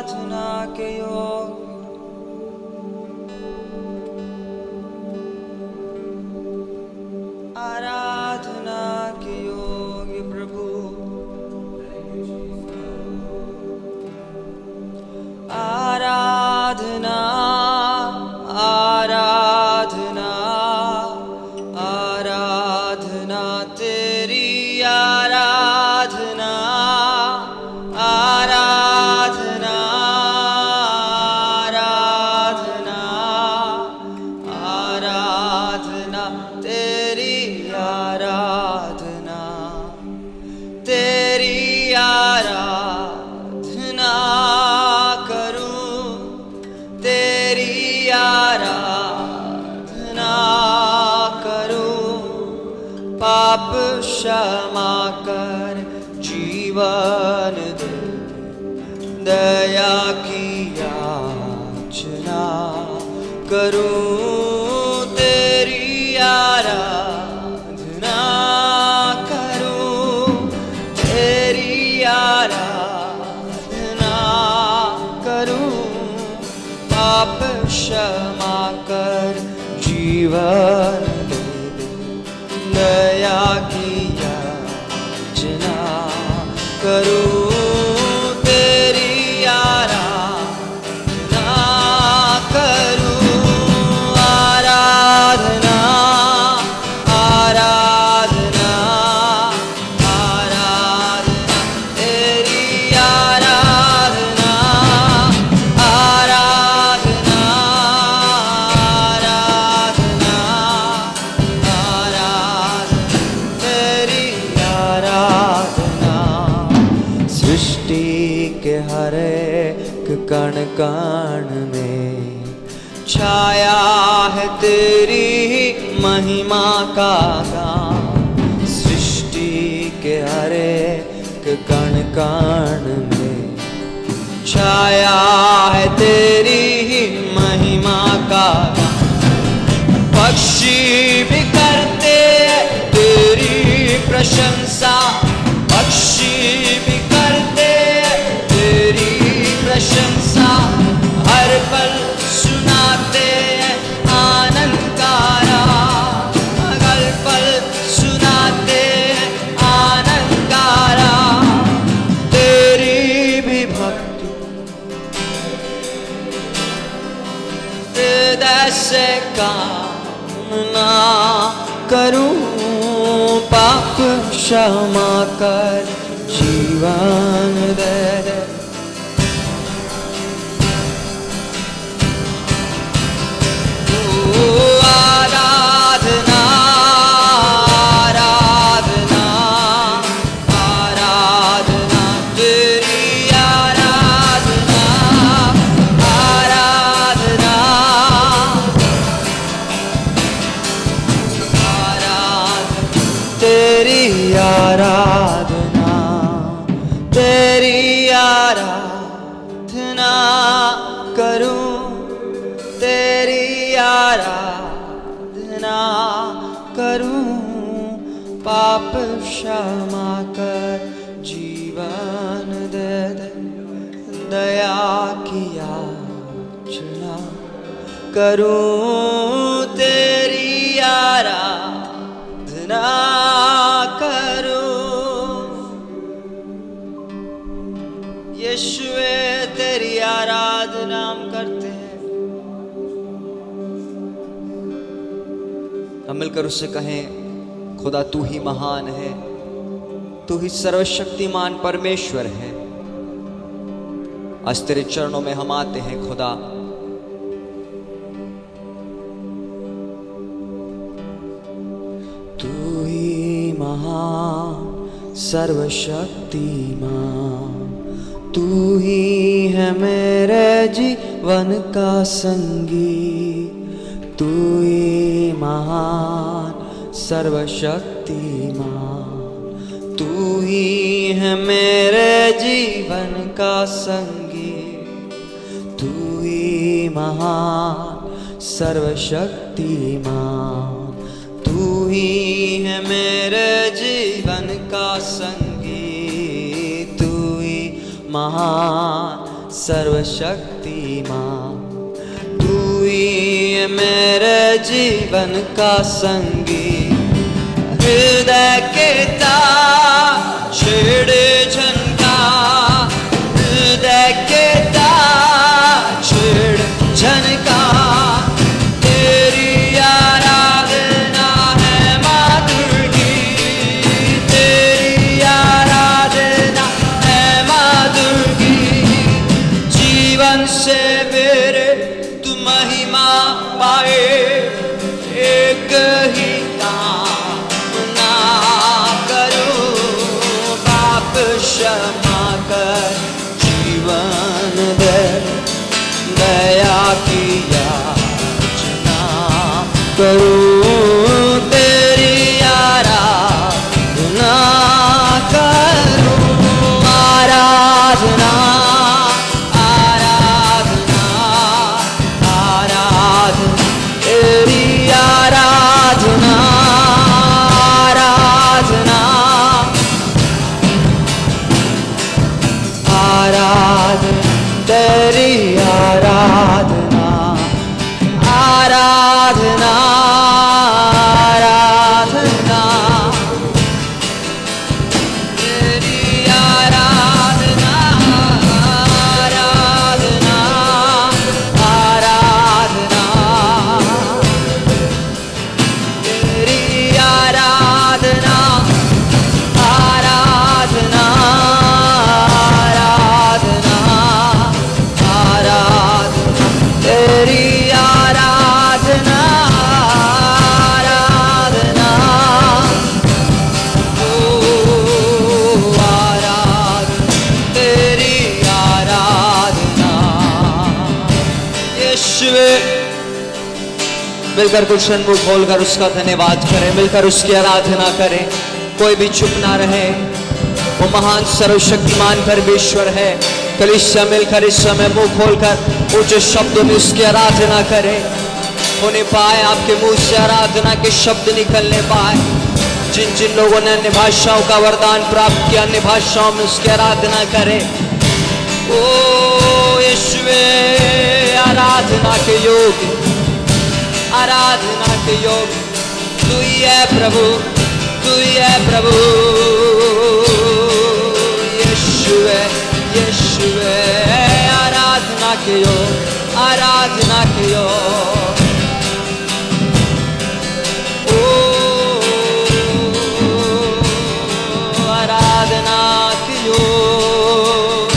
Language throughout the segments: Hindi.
आराधना के योग, आराधना के योग्य प्रभु, आराधना आराधना आराधना तेरी, आराधना आराधना आराधना आराधना तेरी, आराधना तेरी, आराधना करूं तेरी, आराधना करूं। पाप क्षमा कर जीवन दे, दया की याचना करूं तेरी, आराधना करूं तेरी, आराधना करूं। पाप क्षमा कर जीवन दे, दया की याचना करूं तेरी, आराधना करूं। आराधना आराधना आराधना तेरी, आराधना आराधना आराधना आराधना तेरी, आराधना। सृष्टि के हर एक कण कण में छाया है तेरी महिमा का गान। सृष्टि के हर एक कण कण में छाया है तेरी महिमा का गान। पक्षी भी करते तेरी प्रशंसा, पक्षी भी करते तेरी प्रशंसा। हर पल सुनाते आनंद का राग, हर पल सुनाते आनंद का राग। तेरी भी भक्ति हृदय से कामना करूं। पाप क्षमा कर जीवन दे दे, आराधना आराधना आराधना तेरी, आराधना आराधना आराधना तेरी, आराधना तेरी, आराधना करूं तेरी, आराधना करूं। पाप क्षमा कर जीवन दे दे, दया की याचना करूं तेरी, आराधना करूं। यीशुए तेरी आराधना हम करते हैं। हम मिलकर उससे कहें, खुदा तू ही महान है, तू ही सर्वशक्तिमान परमेश्वर है। आज तेरे चरणों में हम आते हैं खुदा। तू ही महान सर्वशक्तिमान, तू ही है मेरे जीवन का संगी। तू ही महान सर्वशक्तिमान, तू ही है मेरे जीवन का संगी। तू ही महान सर्वशक्तिमान, तू ही है मेरे जीवन का संगी। तू ही महान सर्वशक्तिमान। तू ही है मेरे जीवन का संगी, हृदय के तार छेड़े झनका, हृदय के तार छेड़ झनका। तेरी आराधना है माधुरी, तेरी आराधना है माधुरी। जीवन से मेरे तू महिमा पाए, एक ही कामना करूं, पाप क्षमा कर जीवन दे, दया की याचना करूं, तेरी आराधना करूं। आराधना आराधना आराधना, तेरी आराधना आराधना आराधना, तेरी आराधना आराधना आराधना, तेरी आराधना आराधना आराधना, तेरी आराधना आराधना आराधना आराधना, तेरी आराधना आराधना। ओ आराधना, तेरी आराधना। यीशुवे, मिलकर गुलशन मुंह खोलकर उसका धन्यवाद करें, मिलकर उसकी आराधना करें। कोई भी चुप ना रहे, वो महान सर्वशक्तिमान परमेश्वर है। कलीसिया मिलकर इस समय मुंह खोलकर ऊंचे शब्दों में उसकी आराधना करें। होने पाए आपके मुंह से आराधना के शब्द निकलने पाए। जिन जिन लोगों ने अन्य भाषाओं का वरदान प्राप्त किया, अन्य भाषाओं में उसकी आराधना करें। ओ यीशुवे, आराधना के योग्य, आराधना के योग्य तू ही है प्रभु, तू ही है प्रभु। यीशुवे यीशुवे, आराधना के योग्य, आराधना के योग्य। ओ आराधना के योग्य,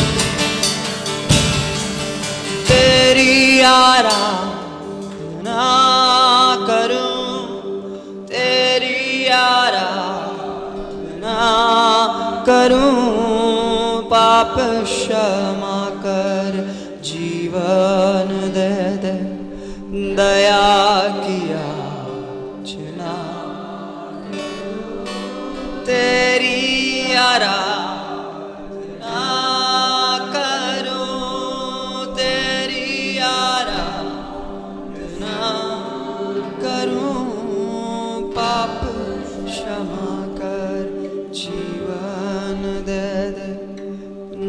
तेरी आराधना करूं, तेरी आराधना करूं, पाप क्षमा कर जीवन दे दे, दया की याचना, तेरी आराधना करूं, तेरी आराधना करूं, पाप क्षमा कर जीवन दे दे,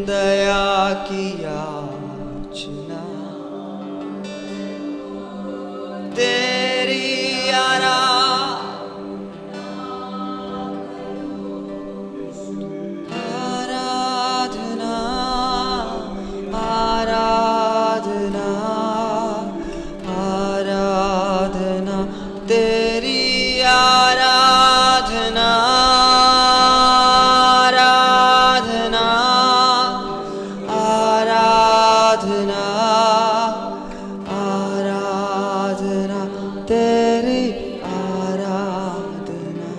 दया की याचना, तेरी आराधना आराधना आराधना, तेरी आराधना आराधना आराधना आराधना, तेरी आराधना।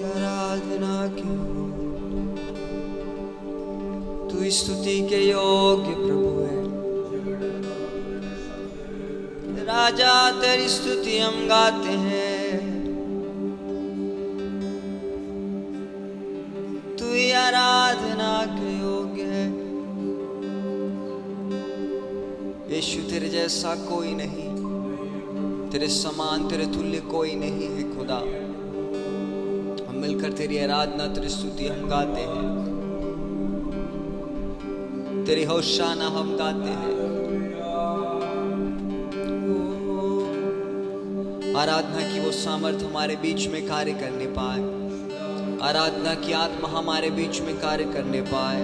आराधना क्यों, तू स्तुति के योग्य प्रभु है। राजा तेरी स्तुति हम गाते हैं, तू ही आराधना के योग्य है। यीशु तेरे जैसा कोई नहीं, तेरे समान तेरे तुल्य कोई नहीं है खुदा। मिलकर तेरी आराधना तेरी स्तुति हम गाते हैं, तेरी होशाना हम गाते हैं। आराधना की वो सामर्थ हमारे बीच में कार्य करने पाए, आराधना की आत्मा हमारे बीच में कार्य करने पाए।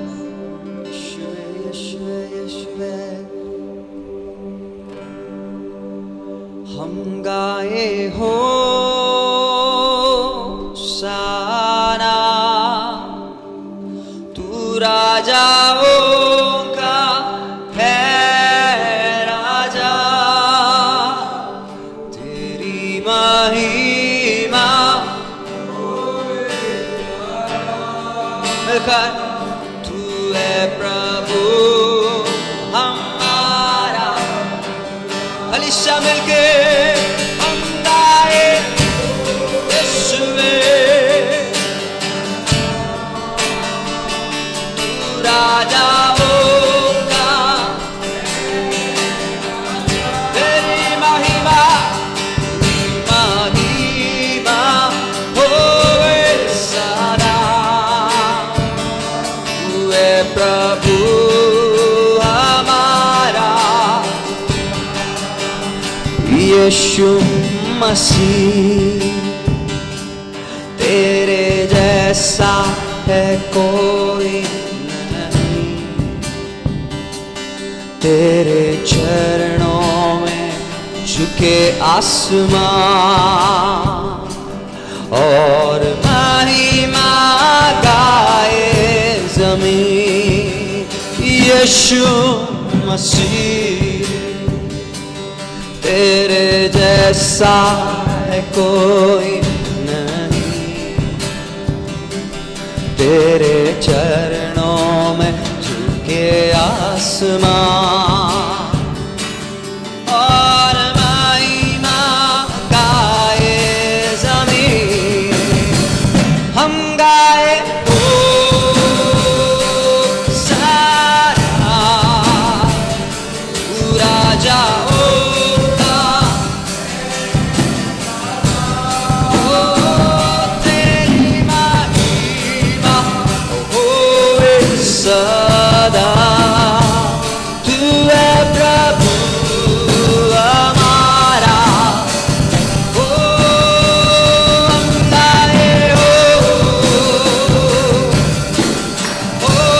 यीशुवे यीशुवे यीशुवे हम गाए हो सारा, तू राजाओं का है राजा, तेरी महिमा तू है प्रभु हमारा। हलिशा मिलके हम गाए यीशुवे, तू राजाओं का तेरी महिमा होवे सदा, तू है प्रभु हमारा। यीशु मसीह तेरे जैसा है कोई नहीं, तेरे चरणों में झुके आसमान और महिमा गाए जमीन। यीशु मसीह तेरे जैसा है कोई नहीं, तेरे चरणों में झुके आसमान और महिमा गाए जमीन। हम गाए हो सारा, तू राजाओं का हो, तेरी महिमा होवे सदा, तू है प्रभु हमारा। हो हम गाए हो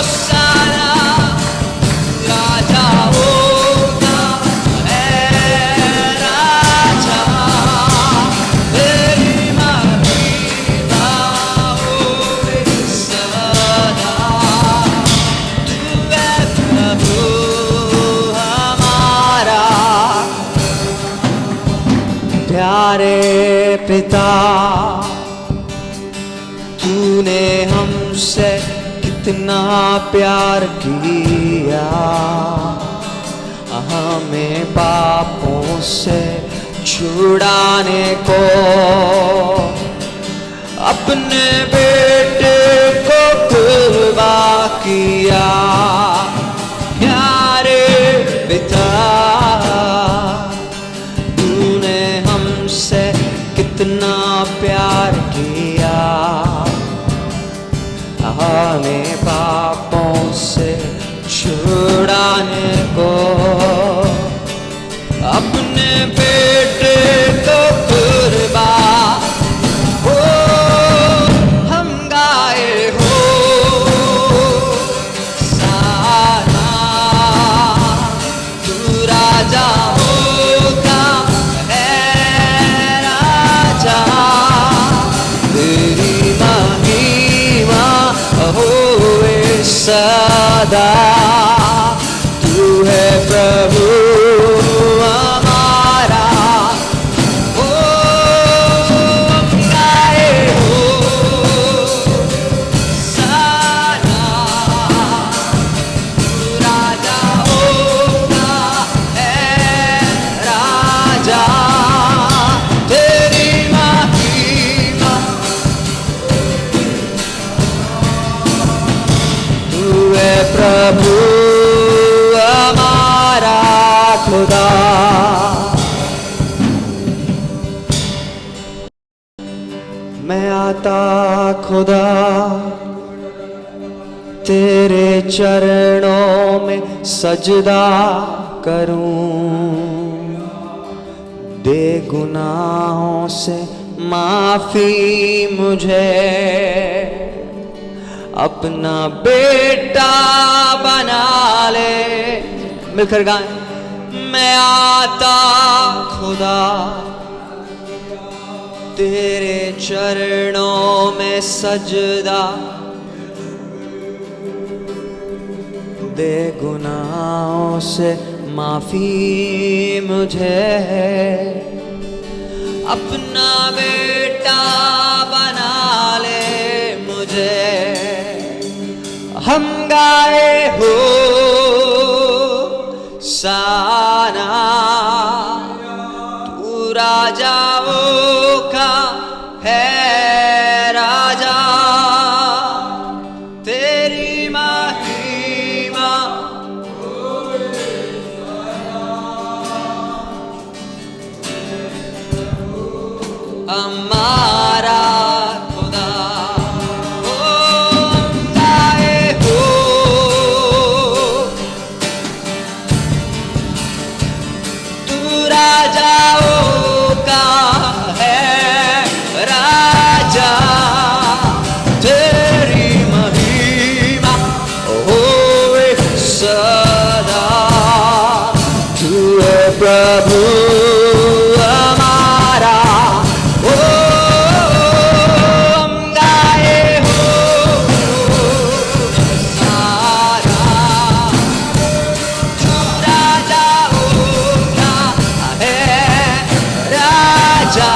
सारा, राजाओं का है राजा, तेरी महिमा होवे सदा, तू है प्रभु हमारा। प्यारे पिता, तूने हमसे कितना प्यार किया, हमें पापों से छुड़ाने को अपने बेटे को कुर्बान किया। प्यारे पिता, तूने हमसे कितना प्यार किया, हमें पापों से छुड़ाने को अपने बेटे को कुर्बान हो। हम गाए हो सारा, तू राजाओं का है राजा, तेरी महिमा होवे सदा, तू है प्रभु हमारा। ओ हम गाए हो सारा, तू राजाओं का है राजा, तेरी महिमा, तू है प्रभु मैं आता खुदा तेरे चरणों में सजदा करूं, दे गुनाहों से माफी मुझे, अपना बेटा बना ले। मिलकर गाएं। मैं आता खुदा तेरे चरणों में सजदा, दे गुनाहों से माफी मुझे, अपना बेटा बना ले मुझे। हम गाए हो साना, तू राजाओं का है राजा, तेरी महिमा हमारा खुदा। राजाओं का है राजा, तेरी महिमा होए सदा, तू है प्रभु हमारा। ओ हम गाए हो सारा, तू राजाओं का राजा,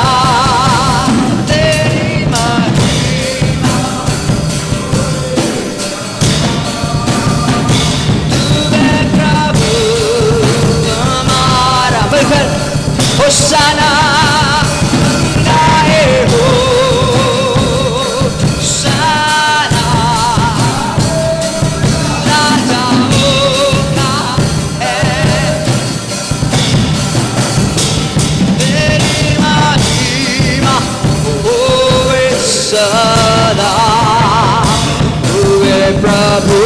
तेरी महिमा तू है प्रभु हमारा। मिलकर होशाना गाए हो साना, राजाओं का है सदा, तू है प्रभु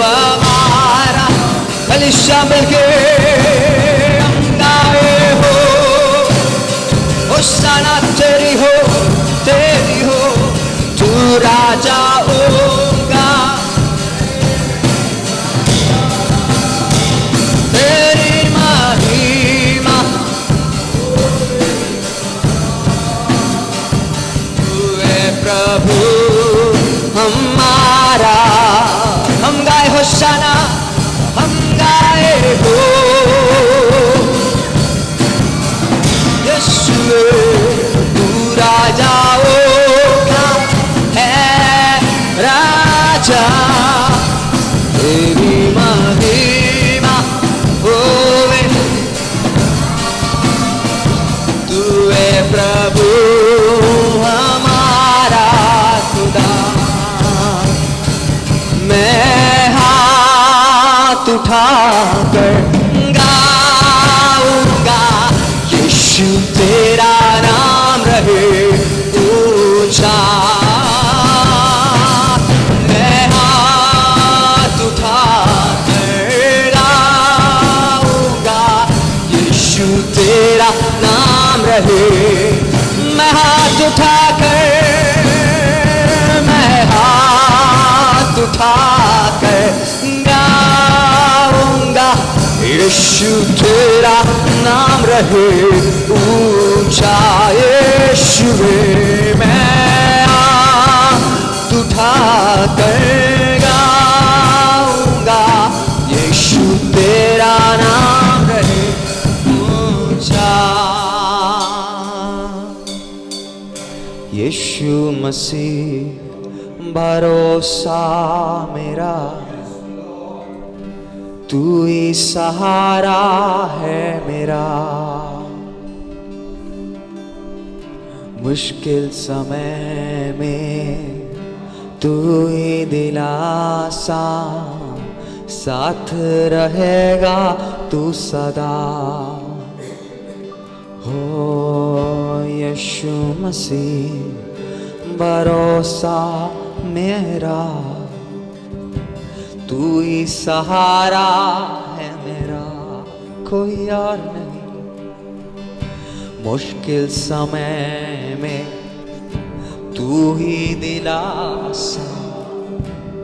हमारा। खाली शामिल के हम गाए हो होशाना, तेरी हो तू राजाओं का, तेरी महिमा प्रभु हमारा। हम गाए होशाना, हम गाए हो यीशु, तू राजाओं का है राजा, तेरी महिमा होवे, तू है प्रभु उठाकर गाऊंगा, यीशु तेरा नाम रहे ऊंचा। मैं हाथ उठाकर गाऊंगा, यीशु तेरा नाम रहे। मैं हाथ उठाकर यीशु तेरा नाम रहे ऊंचा। यीशु मैं हाथ उठाकर गाऊंगा, यीशु तेरा नाम रहे ऊंचा। यीशु मसीह भरोसा मेरा, तू ही सहारा है मेरा। मुश्किल समय में तू ही दिलासा, साथ रहेगा तू सदा। हो यीशु मसीह भरोसा मेरा, तू ही सहारा है मेरा, कोई और नहीं। मुश्किल समय में तू ही दिलासा,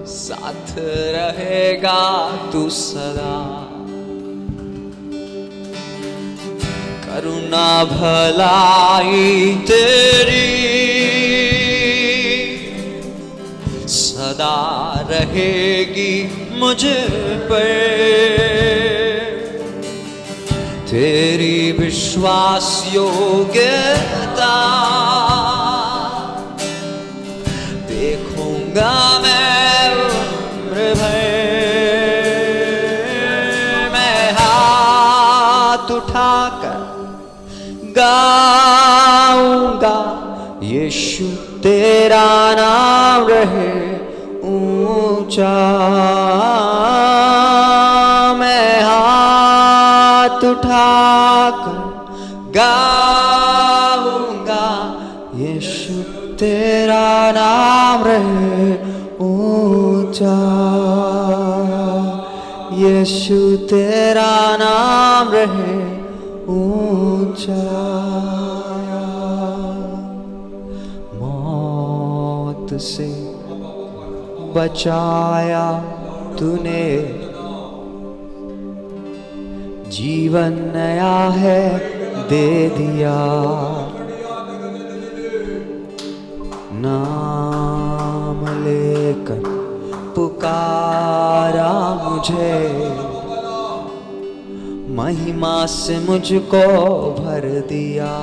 साथ रहेगा तू सदा। करुणा भलाई तेरी सदा रहेगी मुझ पर, तेरी विश्वास योग्यता देखूंगा मैं उम्र भर। मैं हाथ उठाकर गाऊंगा, यीशु तेरा नाम रहे ऊंचा। मैं हाथ उठाकर गाऊंगा, यीशु तेरा नाम रहे ऊंचा। यीशु तेरा नाम रहे ऊंचा। मौत से बचाया तूने, जीवन नया है दे दिया। नाम लेकर पुकारा मुझे, महिमा से मुझको भर दिया।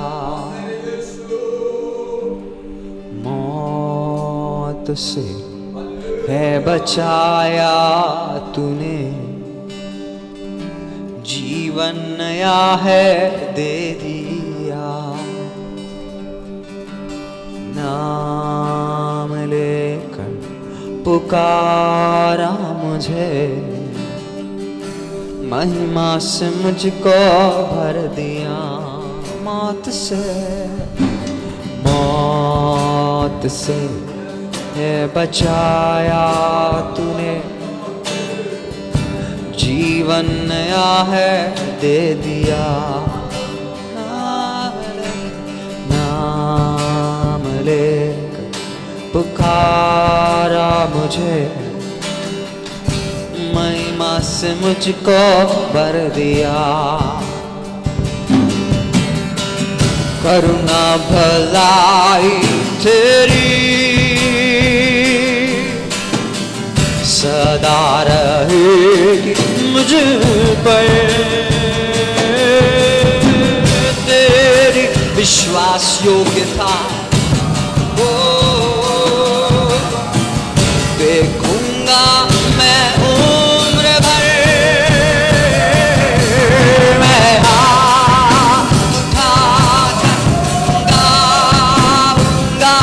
मौत से है बचाया तूने, जीवन नया है दे दिया। नाम लेकर पुकारा मुझे, महिमा से मुझको भर दिया। मौत से है बचाया तूने, जीवन नया है दे दिया। नाम लेकर पुकारा मुझे, महिमा से मुझको भर दिया। करुणा भलाई तेरी सदा रहेगी मुझ पर, तेरी विश्वास योग्यता देखूंगा मैं उम्र भर। मैं हाथ उठाकर गाऊंगा,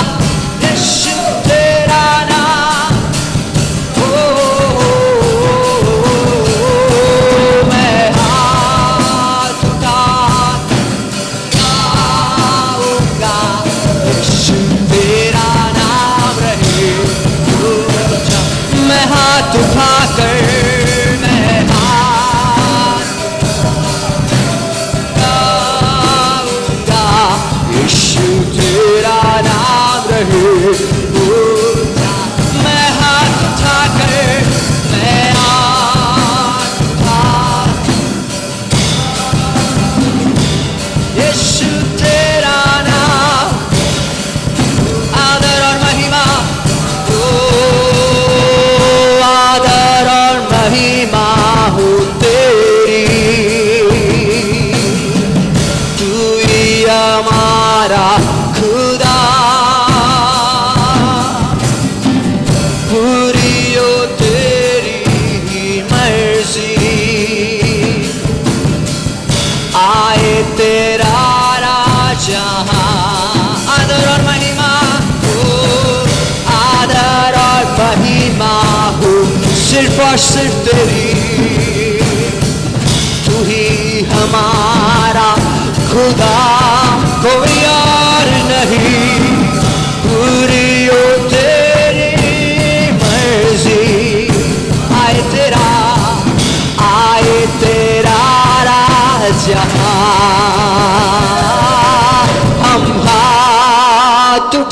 यीशु तेरा नाम। मैं हाथ उठाकर गाऊंगा, यीशु तेरा नाम रहे। मैं हाथ उठाकर मैं हाथ गाऊंगा, यीशु तेरा नाम रहे ऊंचा। मैं हाथ उठाकर मैं हाथ उठाकर, यीशु तेरा नाम। आदर और महिमा, आदर और महिमा हो तेरी, तू ही हमारा खुदा। पूरी हो तेरी ही मर्जी, आए तेरा राज यहाँ। आदर और महिमा हो, आदर और महिमा हो सिर्फ और सिर्फ तेरी, तू ही हमारा खुदा, कोई और नहीं। पूरी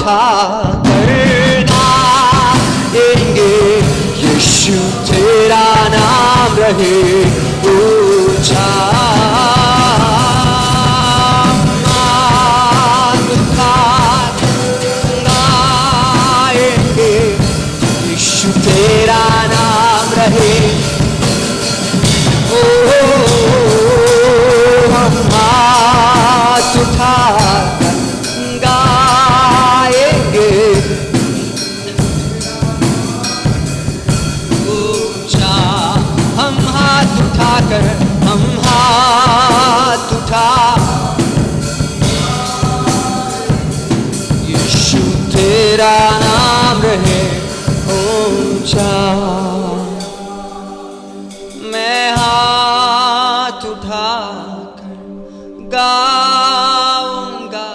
उठा करना गाएंगे, यीशु तेरा नाम रहे ऊंचा। हाथ उठा गाएंगे, यीशु तेरा नाम रहे। ओ हम हाथ उठा गाएंगे, ऊंचा। हम हाथ उठाकर, हम हाथ उठा, यीशु तेरा नाम रहे ऊंचा। मैं हाथ उठाकर गाऊंगा,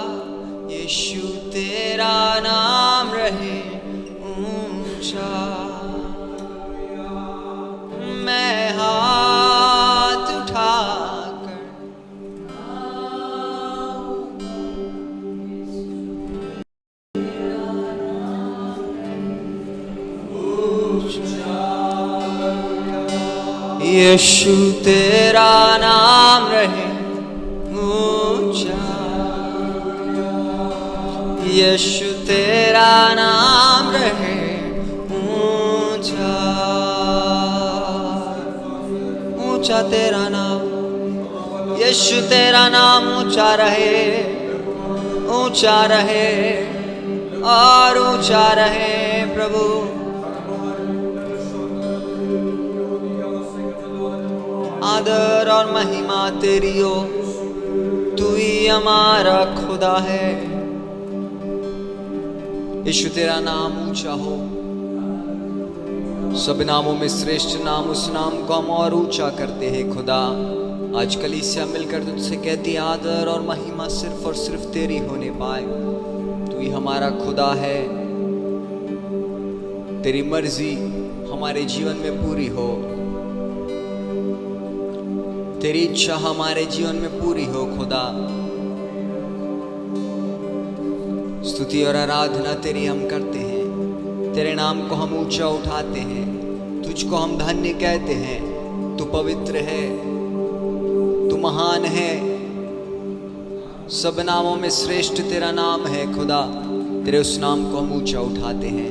यीशु तेरा नाम रहे ऊंचा। मैं हाथ उठाकर यीशु तेरा नाम रहे ऊंचा, यीशु तेरा नाम रहे ऊंचा। ऊंचा तेरा नाम, यीशु तेरा नाम ऊंचा रहे, ऊंचा रहे और ऊंचा रहे प्रभु। आदर और महिमा तेरी हो, तू ही हमारा खुदा है। यीशु तेरा नाम ऊंचा हो, सब नामों में श्रेष्ठ नाम, उस नाम को हम और ऊंचा करते हैं खुदा। आज कलीसिया मिलकर तुझसे कहती आदर और महिमा सिर्फ और सिर्फ तेरी होने पाए। तू ही हमारा खुदा है, तेरी मर्जी हमारे जीवन में पूरी हो, तेरी इच्छा हमारे जीवन में पूरी हो खुदा। स्तुति और आराधना तेरी हम करते हैं, तेरे नाम को हम ऊंचा उठाते हैं, तुझको हम धन्य कहते हैं। तू पवित्र है, तू महान है, सब नामों में श्रेष्ठ तेरा नाम है खुदा। तेरे उस नाम को हम ऊंचा उठाते हैं।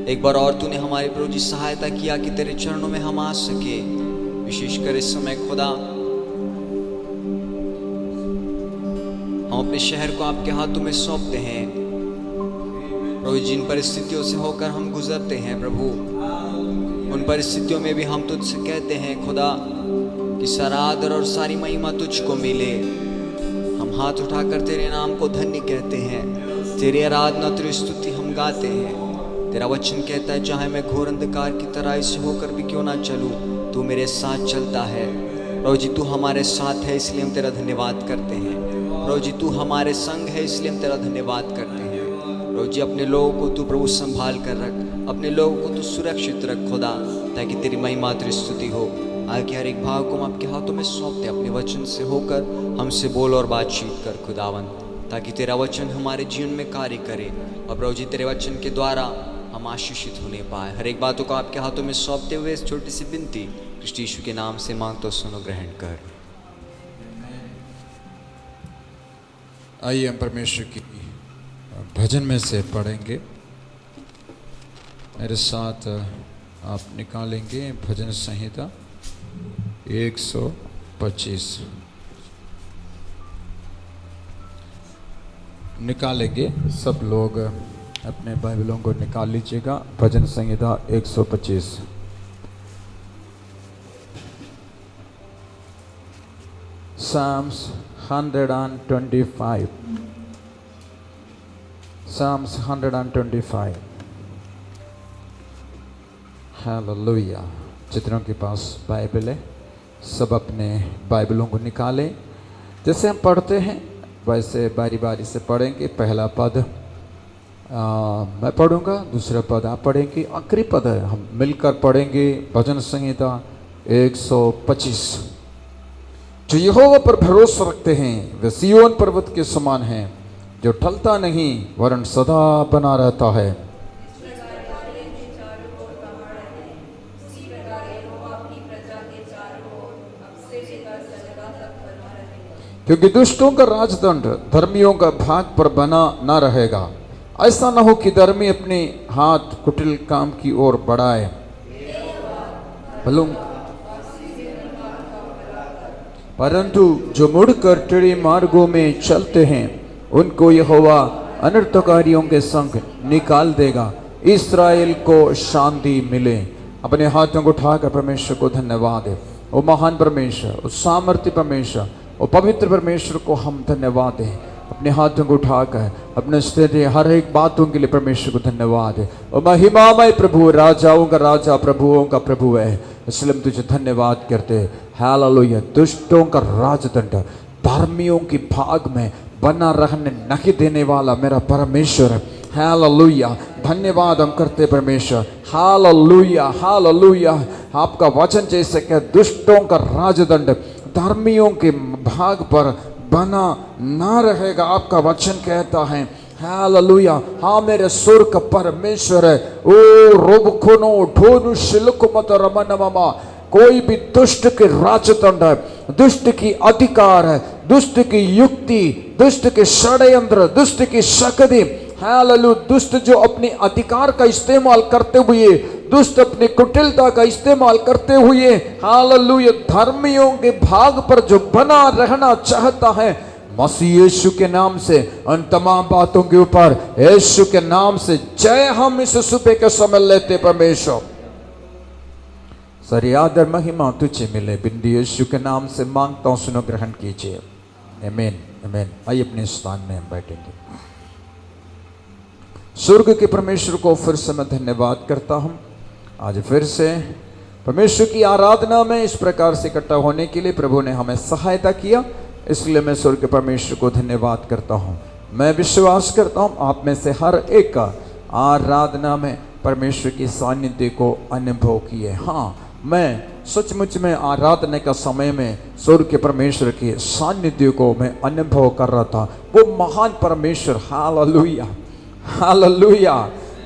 एक बार और तूने हमारे प्रभु जी सहायता किया कि तेरे चरणों में हम आ सके। विशेषकर इस समय खुदा हम अपने शहर को आपके हाथों में सौंपते हैं प्रभु। जिन परिस्थितियों से होकर हम गुजरते हैं प्रभु, उन परिस्थितियों में भी हम तुझसे कहते हैं खुदा कि सारा आदर और सारी महिमा तुझको मिले। हम हाथ उठाकर तेरे नाम को धन्य कहते हैं, तेरी आराधना तेरी स्तुति हम गाते हैं। तेरा वचन कहता है चाहे मैं घोर अंधकार की तराई से होकर भी क्यों ना चलूं, तू मेरे साथ चलता है। प्रभु जी तू हमारे साथ है, इसलिए हम तेरा धन्यवाद करते हैं। प्रभु जी तू हमारे संग है, इसलिए हम तेरा धन्यवाद करते हैं। प्रभु जी अपने लोगों को तू प्रभु संभाल कर रख, अपने लोगों को तू सुरक्षित रख खुदा, ताकि तेरी महिमा तेरी स्तुति हो। आगे हर एक भाव को हम आपके हाथों में सौंपते, अपने वचन से होकर हमसे बोल और बातचीत कर खुदावन, ताकि तेरा वचन हमारे जीवन में कार्य करे और प्रभु जी तेरे वचन के द्वारा हम आशीषित होने पाए। हर एक बातों को आपके हाथों में सौंपते हुए इस छोटी सी विनती कृष्ण यीशु के नाम से मांग तो सुनो, ग्रहण कर। आइए हम परमेश्वर की भजन में से पढ़ेंगे। मेरे साथ आप निकालेंगे भजन संहिता 125 निकालेंगे। सब लोग अपने बाइबलों को निकाल लीजिएगा। भजन संहिता 125। Psalms 125। Psalms 125। हालेलुया। जितनों के पास बाइबल है सब अपने बाइबलों को निकालें। जैसे हम पढ़ते हैं वैसे बारी बारी से पढ़ेंगे। पहला पद मैं पढ़ूंगा, दूसरा पद आप पढ़ेंगे, आखिरी पद है हम मिलकर पढ़ेंगे। भजन संहिता 125। जो यहोवा पर भरोसा रखते हैं वे सिय्योन पर्वत के समान हैं, जो टलता नहीं वरन सदा बना रहता है। क्योंकि दुष्टों का राजदंड धर्मियों का भाग पर बना न रहेगा। ऐसा न हो कि धर्मी अपने हाथ कुटिल काम की ओर बढ़ाए, परंतु जो मुड़कर टेढ़े मार्गों में चलते हैं उनको यहोवा अनर्थकारियों के संग निकाल देगा। इस्राएल को शांति मिले। अपने हाथों को उठाकर परमेश्वर को धन्यवाद है। वो महान परमेश्वर, वो सामर्थ्य परमेश्वर, वो पवित्र परमेश्वर को हम धन्यवाद दें। अपने हाथों को उठाकर अपने स्थिति हर एक बातों के लिए परमेश्वर को धन्यवाद है। वो महिमामय प्रभु, राजाओं का राजा, प्रभुओं का प्रभु है, इसलिए हम तुझे धन्यवाद करते हैं। हालेलुया। दुष्टों का राजदंड धर्मियों की भाग में बना रहने नहीं देने वाला मेरा परमेश्वर है। हालेलुया। धन्यवाद हम करते परमेश्वर। Hallelujah, hallelujah. आपका वचन जैसे कि दुष्टों का राजदंड धर्मियों के भाग पर बना ना रहेगा, आपका वचन कहता है। हालेलुया। हाँ मेरे सुर का परमेश्वर है। ओ रोब खोनो ढोनु शिलक मत रमन ममा। कोई भी दुष्ट के राजदंड है, दुष्ट की अधिकार है, दुष्ट की युक्ति, दुष्ट के षड्यंत्र, दुष्ट की शक्ति, हालेलुया, दुष्ट जो अपने अधिकार का इस्तेमाल करते हुए, दुष्ट अपनी कुटिलता का इस्तेमाल करते हुए, हालेलुया, धर्मियों के भाग पर जो बना रहना चाहता है, मसीह यीशु के नाम से उन तमाम बातों के ऊपर यीशु के नाम से जय हम इस सुबह के समय लेते परमेश्वर। सारी आदर महिमा तुझे मिले, बिंदु यीशु के नाम से मांगता हूं, सुनो ग्रहण कीजिए। आमीन, आमीन। आइए अपने स्थान में हम बैठेंगे। स्वर्ग के परमेश्वर को फिर से मैं धन्यवाद करता हूं। आज फिर से परमेश्वर की आराधना में इस प्रकार से इकट्ठा होने के लिए प्रभु ने हमें सहायता किया, इसलिए मैं स्वर्ग के परमेश्वर को धन्यवाद करता हूं। मैं विश्वास करता हूं आप में से हर एक का आराधना में परमेश्वर की सानिध्य को अनुभव किए। हाँ, मैं सचमुच में आराधना का समय में स्वर्ग के परमेश्वर के सानिध्य को मैं अनुभव कर रहा था। वो महान परमेश्वर, हालेलुया, हालेलुया,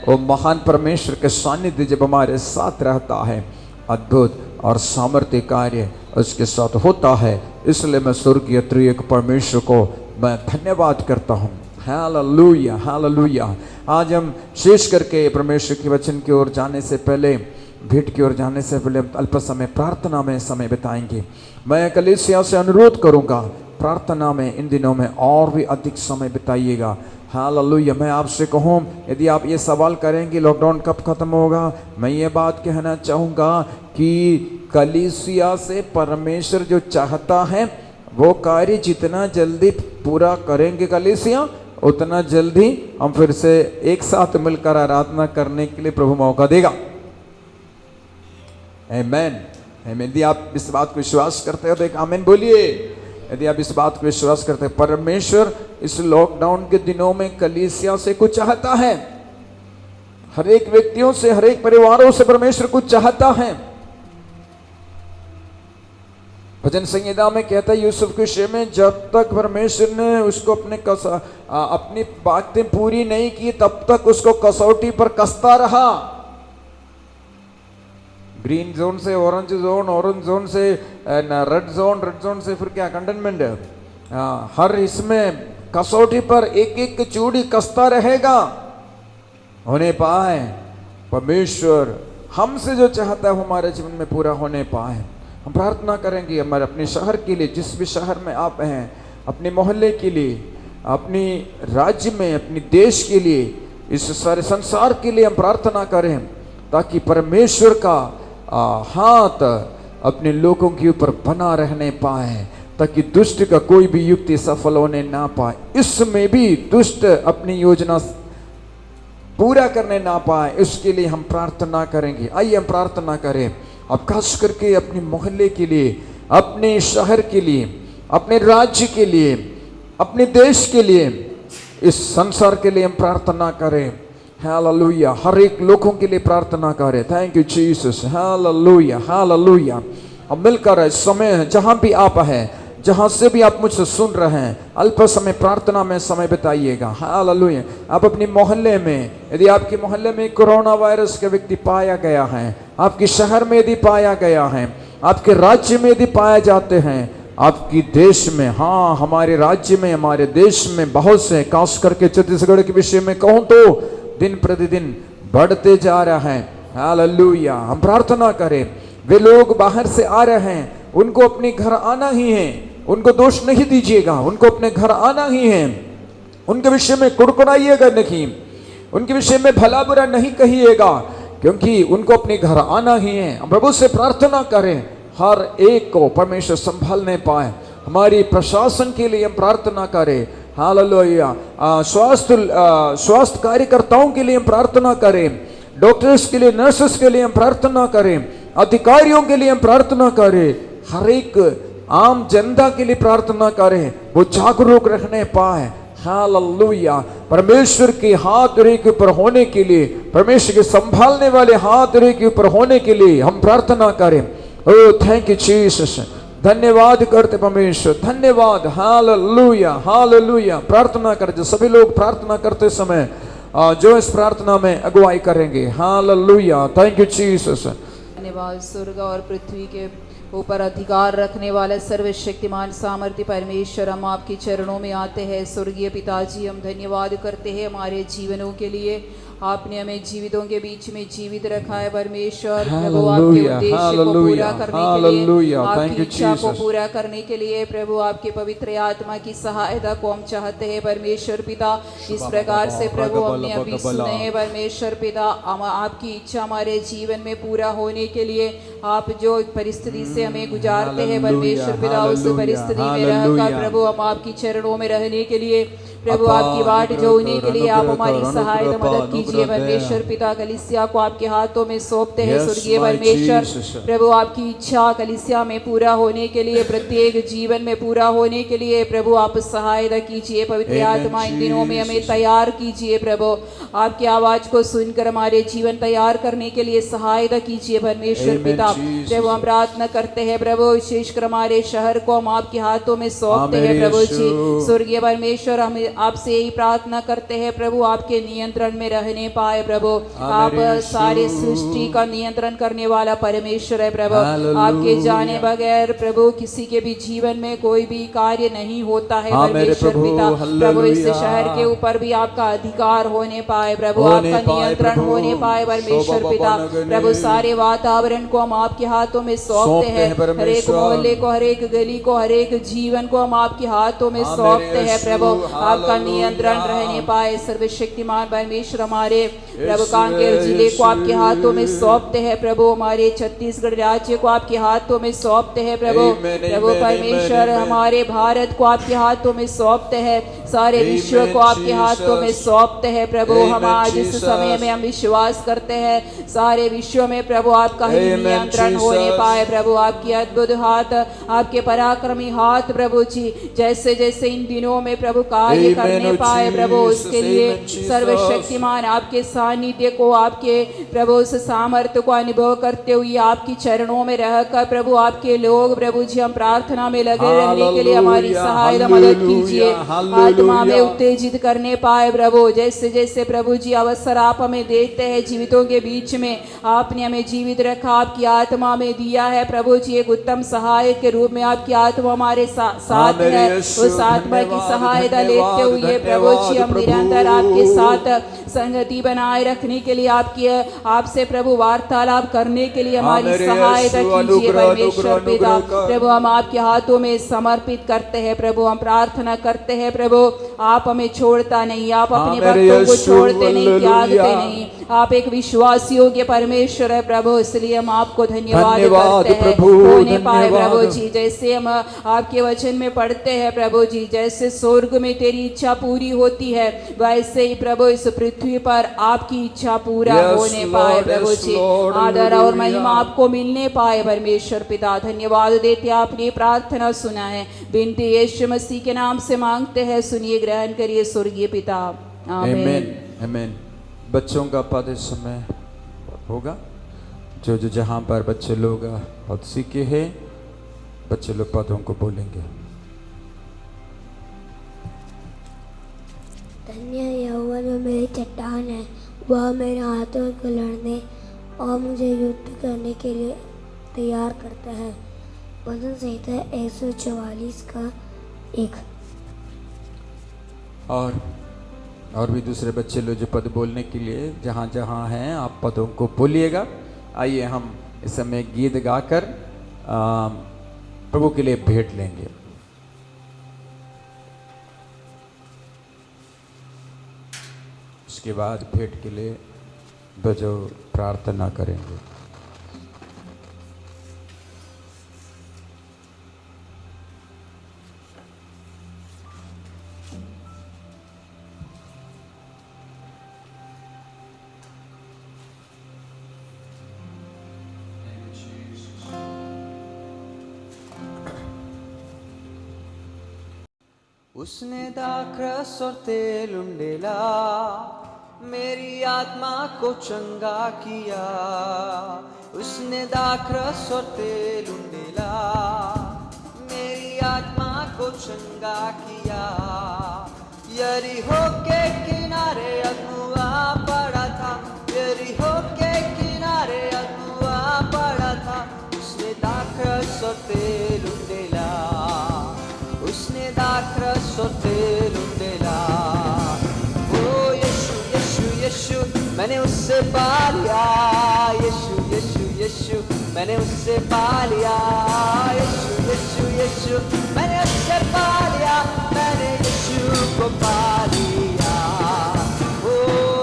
वो महान परमेश्वर के सानिध्य जब हमारे साथ रहता है, अद्भुत और सामर्थ्य कार्य उसके साथ होता है। इसलिए मैं स्वर्गीय त्रिएक परमेश्वर को मैं धन्यवाद करता हूँ। Hallelujah, hallelujah. आज हम शेष करके परमेश्वर के वचन की ओर जाने से पहले, भेंट की ओर जाने से पहले अल्प समय प्रार्थना में समय बिताएंगे। मैं कलीसिया से अनुरोध करूंगा, प्रार्थना में इन दिनों में और भी अधिक समय बिताइएगा। हालेलुया। मैं आपसे कहूँ, यदि आप ये सवाल करेंगे लॉकडाउन कब खत्म होगा, मैं ये बात कहना चाहूँगा कि कलीसिया से परमेश्वर जो चाहता है वो कार्य जितना जल्दी पूरा करेंगे कलीसिया, उतना जल्दी हम फिर से एक साथ मिलकर आराधना करने के लिए प्रभु मौका देगा। आमीन, आमीन। यदि आप इस बात को विश्वास करते हो तो एक आमीन बोलिए। यदि आप इस बात को विश्वास करते हैं, परमेश्वर इस लॉकडाउन के दिनों में कलीसिया से कुछ चाहता है, हर एक व्यक्तियों से, हर एक परिवारों से परमेश्वर कुछ चाहता है। भजन संहिता में कहता है यूसुफ के विषय में, जब तक परमेश्वर ने उसको अपनी बातें पूरी नहीं की तब तक उसको कसौटी पर कसता रहा। ग्रीन जोन से ऑरेंज जोन, ऑरेंज जोन से रेड जोन, रेड जोन से फिर क्या कंटेनमेंट है। हर इसमें कसौटी पर एक एक चूड़ी कसता रहेगा, होने पाए परमेश्वर हमसे जो चाहता है हमारे जीवन में पूरा होने पाए। हम प्रार्थना करेंगे हमारे अपने शहर के लिए, जिस भी शहर में आप हैं, अपने मोहल्ले के लिए, अपनी राज्य में, अपने देश के लिए, इस सारे संसार के लिए हम प्रार्थना करें ताकि परमेश्वर का हाथ अपने लोगों के ऊपर बना रहने पाए, ताकि दुष्ट का कोई भी युक्ति सफल होने ना पाए, इसमें भी दुष्ट अपनी योजना पूरा करने ना पाए, इसके लिए हम प्रार्थना करेंगे। आइए हम प्रार्थना करें, अब खास करके अपने मोहल्ले के लिए, अपने शहर के लिए, अपने राज्य के लिए, अपने देश के लिए, इस संसार के लिए हम प्रार्थना करें। हालेलुया। हर एक लोगों के लिए प्रार्थना करें। Thank you Jesus. Hallelujah, hallelujah. अब मिलकर इस समय जहां भी आप हैं, जहां से भी आप मुझसे सुन रहे हैं, अल्प समय प्रार्थना में समय बिताइएगा। हालेलुया। आप अपनी मोहल्ले में, यदि आपके मोहल्ले में कोरोना वायरस के व्यक्ति पाया गया है, आपके शहर में यदि पाया गया है, आपके राज्य में यदि पाए जाते हैं, आपकी देश में, हाँ हमारे राज्य में, हमारे देश में बहुत से, खास करके छत्तीसगढ़ के विषय में कहूं तो दिन प्रतिदिन बढ़ते जा रहा है। हालेलुया। हम प्रार्थना करें, वे लोग बाहर से आ रहे हैं, उनको अपने घर आना ही है, उनको दोष नहीं दीजिएगा, उनको अपने घर आना ही है। उनके विषय में कुड़कुड़ाइएगा नहीं, उनके विषय में भला बुरा नहीं कहिएगा, क्योंकि उनको अपने घर आना ही है। हम प्रभु से प्रार्थना करें हर एक को परमेश्वर संभालने पाए। हमारी प्रशासन के लिए हम प्रार्थना करें। हालेलुया। स्वास्थ्य कार्यकर्ताओं के लिए हम प्रार्थना करें, डॉक्टर्स के लिए, नर्सेस के लिए हम प्रार्थना करें, अधिकारियों के लिए हम प्रार्थना करें, हर एक आम जनता के लिए प्रार्थना करें, वो जागरूक रहने पाए। हालेलुया। परमेश्वर के हाथ के ऊपर होने के लिए, परमेश्वर के संभालने वाले हाथ के ऊपर होने के लिए हम प्रार्थना करें। ओ थैंक यू जीसस। धन्यवाद करते परमेश्वर, धन्यवाद। Hallelujah, hallelujah. प्रार्थना करते सभी लोग, प्रार्थना करते समय जो इस प्रार्थना में अगुवाई करेंगे। हालेलुया। Thank you Jesus. धन्यवाद। स्वर्ग और पृथ्वी के ऊपर अधिकार रखने वाला सर्वशक्तिमान सामर्थ्य परमेश्वर, हम आपके चरणों में आते हैं। स्वर्गीय पिताजी, हम धन्यवाद करते हैं हमारे जीवनों के लिए। आपने हमें जीवितों के बीच में जीवित रखा है परमेश्वर। प्रभु आपके उद्देश्य को पूरा करने के लिए, आपकी इच्छा को पूरा करने के लिए प्रभु आपके पवित्र आत्मा की सहायता को हम चाहते हैं परमेश्वर पिता। इस प्रकार से प्रभु हमने अभी सुने हैं परमेश्वर पिता, आपकी इच्छा हमारे जीवन में पूरा होने के लिए आप जो परिस्थिति से हमें गुजारते हैं परमेश्वर पिता, उस परिस्थिति में रहकर प्रभु हम आपकी चरणों में रहने के लिए, प्रभु आपकी बाट जोड़ने के लिए आप हमारी सहायता मदद कीजिए परमेश्वर पिता। कलीसिया को आपके हाथों में सौंपते हैं स्वर्गीय परमेश्वर। प्रभु आपकी इच्छा कलीसिया में पूरा होने के लिए, प्रत्येक जीवन में पूरा होने के लिए प्रभु आप सहायता कीजिए। पवित्र आत्मा इन दिनों में हमें तैयार कीजिए प्रभु, आपकी आवाज को सुनकर हमारे जीवन तैयार करने के लिए सहायता कीजिए परमेश्वर पिता। प्रभु हम प्रार्थना करते हैं प्रभु, विशेषकर हमारे शहर को हम आपके हाथों में सौंपते हैं प्रभु जी। स्वर्गीय परमेश्वर, हम आपसे यही प्रार्थना करते हैं प्रभु, आपके नियंत्रण में रहने पाए प्रभु। आप सारे सृष्टि का नियंत्रण करने वाला परमेश्वर है प्रभु। आपके जाने बगैर प्रभु किसी के भी जीवन में कोई भी कार्य नहीं होता है परमेश्वर पिता। प्रभु इस शहर के ऊपर भी आपका अधिकार होने पाए प्रभु, आपका नियंत्रण होने पाए परमेश्वर पिता। प्रभु सारे वातावरण को हम आपके हाथों में सौंपते हैं, हर एक मोहल्ले को, हर एक गली को, हर एक जीवन को हम आपके हाथों में सौंपते हैं प्रभु। आपका नियंत्रण रहने पाए सर्वशक्तिमान परमेश्वर। हमारे प्रभु कांकेर जिले को आपके हाथों में सौंपते हैं प्रभु, हमारे छत्तीसगढ़ राज्य को आपके हाथों में सौंपते हैं प्रभु। प्रभु परमेश्वर, हमारे भारत को आपके हाथों में सौंपते हैं, सारे विश्व को आपके हाथों में सौंपते हैं प्रभु। हम आज इस समय में हम विश्वास करते हैं सारे विश्व में प्रभु आपका ही नियंत्रण होने पाए प्रभु। आपकी अद्भुत हाथ, आपके पराक्रमी हाथ प्रभु जी जैसे जैसे इन दिनों में प्रभु कार्य करने पाए प्रभु, उसके लिए सर्वशक्तिमान आपके सानिध्य को, आपके प्रभु उस सामर्थ्य को अनुभव करते हुए आपकी चरणों में रहकर प्रभु आपके लोग प्रभु जी हम प्रार्थना में लगे रहने के लिए हमारी सहायता मदद कीजिए। आत्मा में उत्तेजित करने पाए प्रभु, जैसे जैसे प्रभु जी अवसर आप हमें देते हैं जीवितों के बीच में, आपने हमें जीवित रखा, आपकी आत्मा में दिया है प्रभु जी एक उत्तम सहायक के रूप में आपकी आत्मा हमारे साथ है। उस आत्मा की सहायता लेते हुए प्रभु जी हम निरंतर आपके साथ संगति बनाए रखने के लिए, आपसे प्रभु वार्तालाप करने के लिए हमारी सहायता कीजिए परमेश्वर पिता। प्रभु हम आपके हाथों में समर्पित करते हैं प्रभु, हम प्रार्थना करते हैं प्रभु, आप हमें छोड़ता नहीं, आप अपने भक्तों को छोड़ते नहीं, त्यागते नहीं, आप एक विश्वासी योग्य परमेश्वर है प्रभु, इसलिए हम आपको धन्यवाद करते हैं। होने पाए प्रभु जी, जैसे हम आपके वचन में पढ़ते हैं प्रभु जी, जैसे स्वर्ग में तेरी इच्छा पूरी होती है वैसे ही प्रभु इस पृथ्वी पर आपकी इच्छा पूरा होने पाए प्रभु जी। आदर और महिमा आपको मिलने पाए परमेश्वर पिता। धन्यवाद देते आपने प्रार्थना सुना है, बिनती यीशु मसीह के नाम से मांगते हैं, सुनिए ग्रहण करिए स्वर्गीय पिता। आमीन आमीन। बच्चों का पद इस समय होगा, जो जहाँ पर बच्चे लोग पद सीखे हैं, बच्चे लोग पदों को बोलेंगे। यहोवा जो मेरी चट्टान है, वह मेरे हाथों को लड़ने और मुझे युद्ध करने के लिए तैयार करता है। भजन संहिता 144 का 1। और भी दूसरे बच्चे लोग जो पद बोलने के लिए जहाँ जहाँ हैं आप पदों को बोलिएगा। आइए हम इस समय गीत गाकर प्रभु के लिए भेंट लेंगे। उसके बाद भेंट के लिए बजो प्रार्थना करेंगे। उसने दाखरस और तेल उंडेला, मेरी आत्मा को चंगा किया। उसने दाखरस और तेल उंडेला, मेरी आत्मा को चंगा किया। यरीहो के किनारे अगुआ पड़ा था, यरीहो के किनारे अगुआ पड़ा था। उसने दाखरस और तेल उंडेला, उसने दाखरस और तेल उंडेला। ओ यीशु यीशु यीशु मैंने उससे पा लिया, यीशु यीशु यीशु मैंने उससे पा लिया। यीशु यीशु यीशु मैंने उससे पा लिया, मैंने यीशु को पा लिया। ओ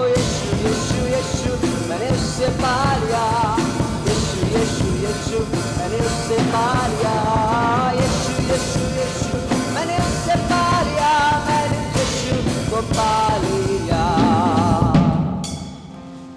यीशु यीशु यीशु मैंने उससे पा लिया, यीशु यीशु यीशु मैंने उससे पा लिया। यीशु यीशु यीशु मैंने उससे पा लिया, मैंने यीशु को पा लिया।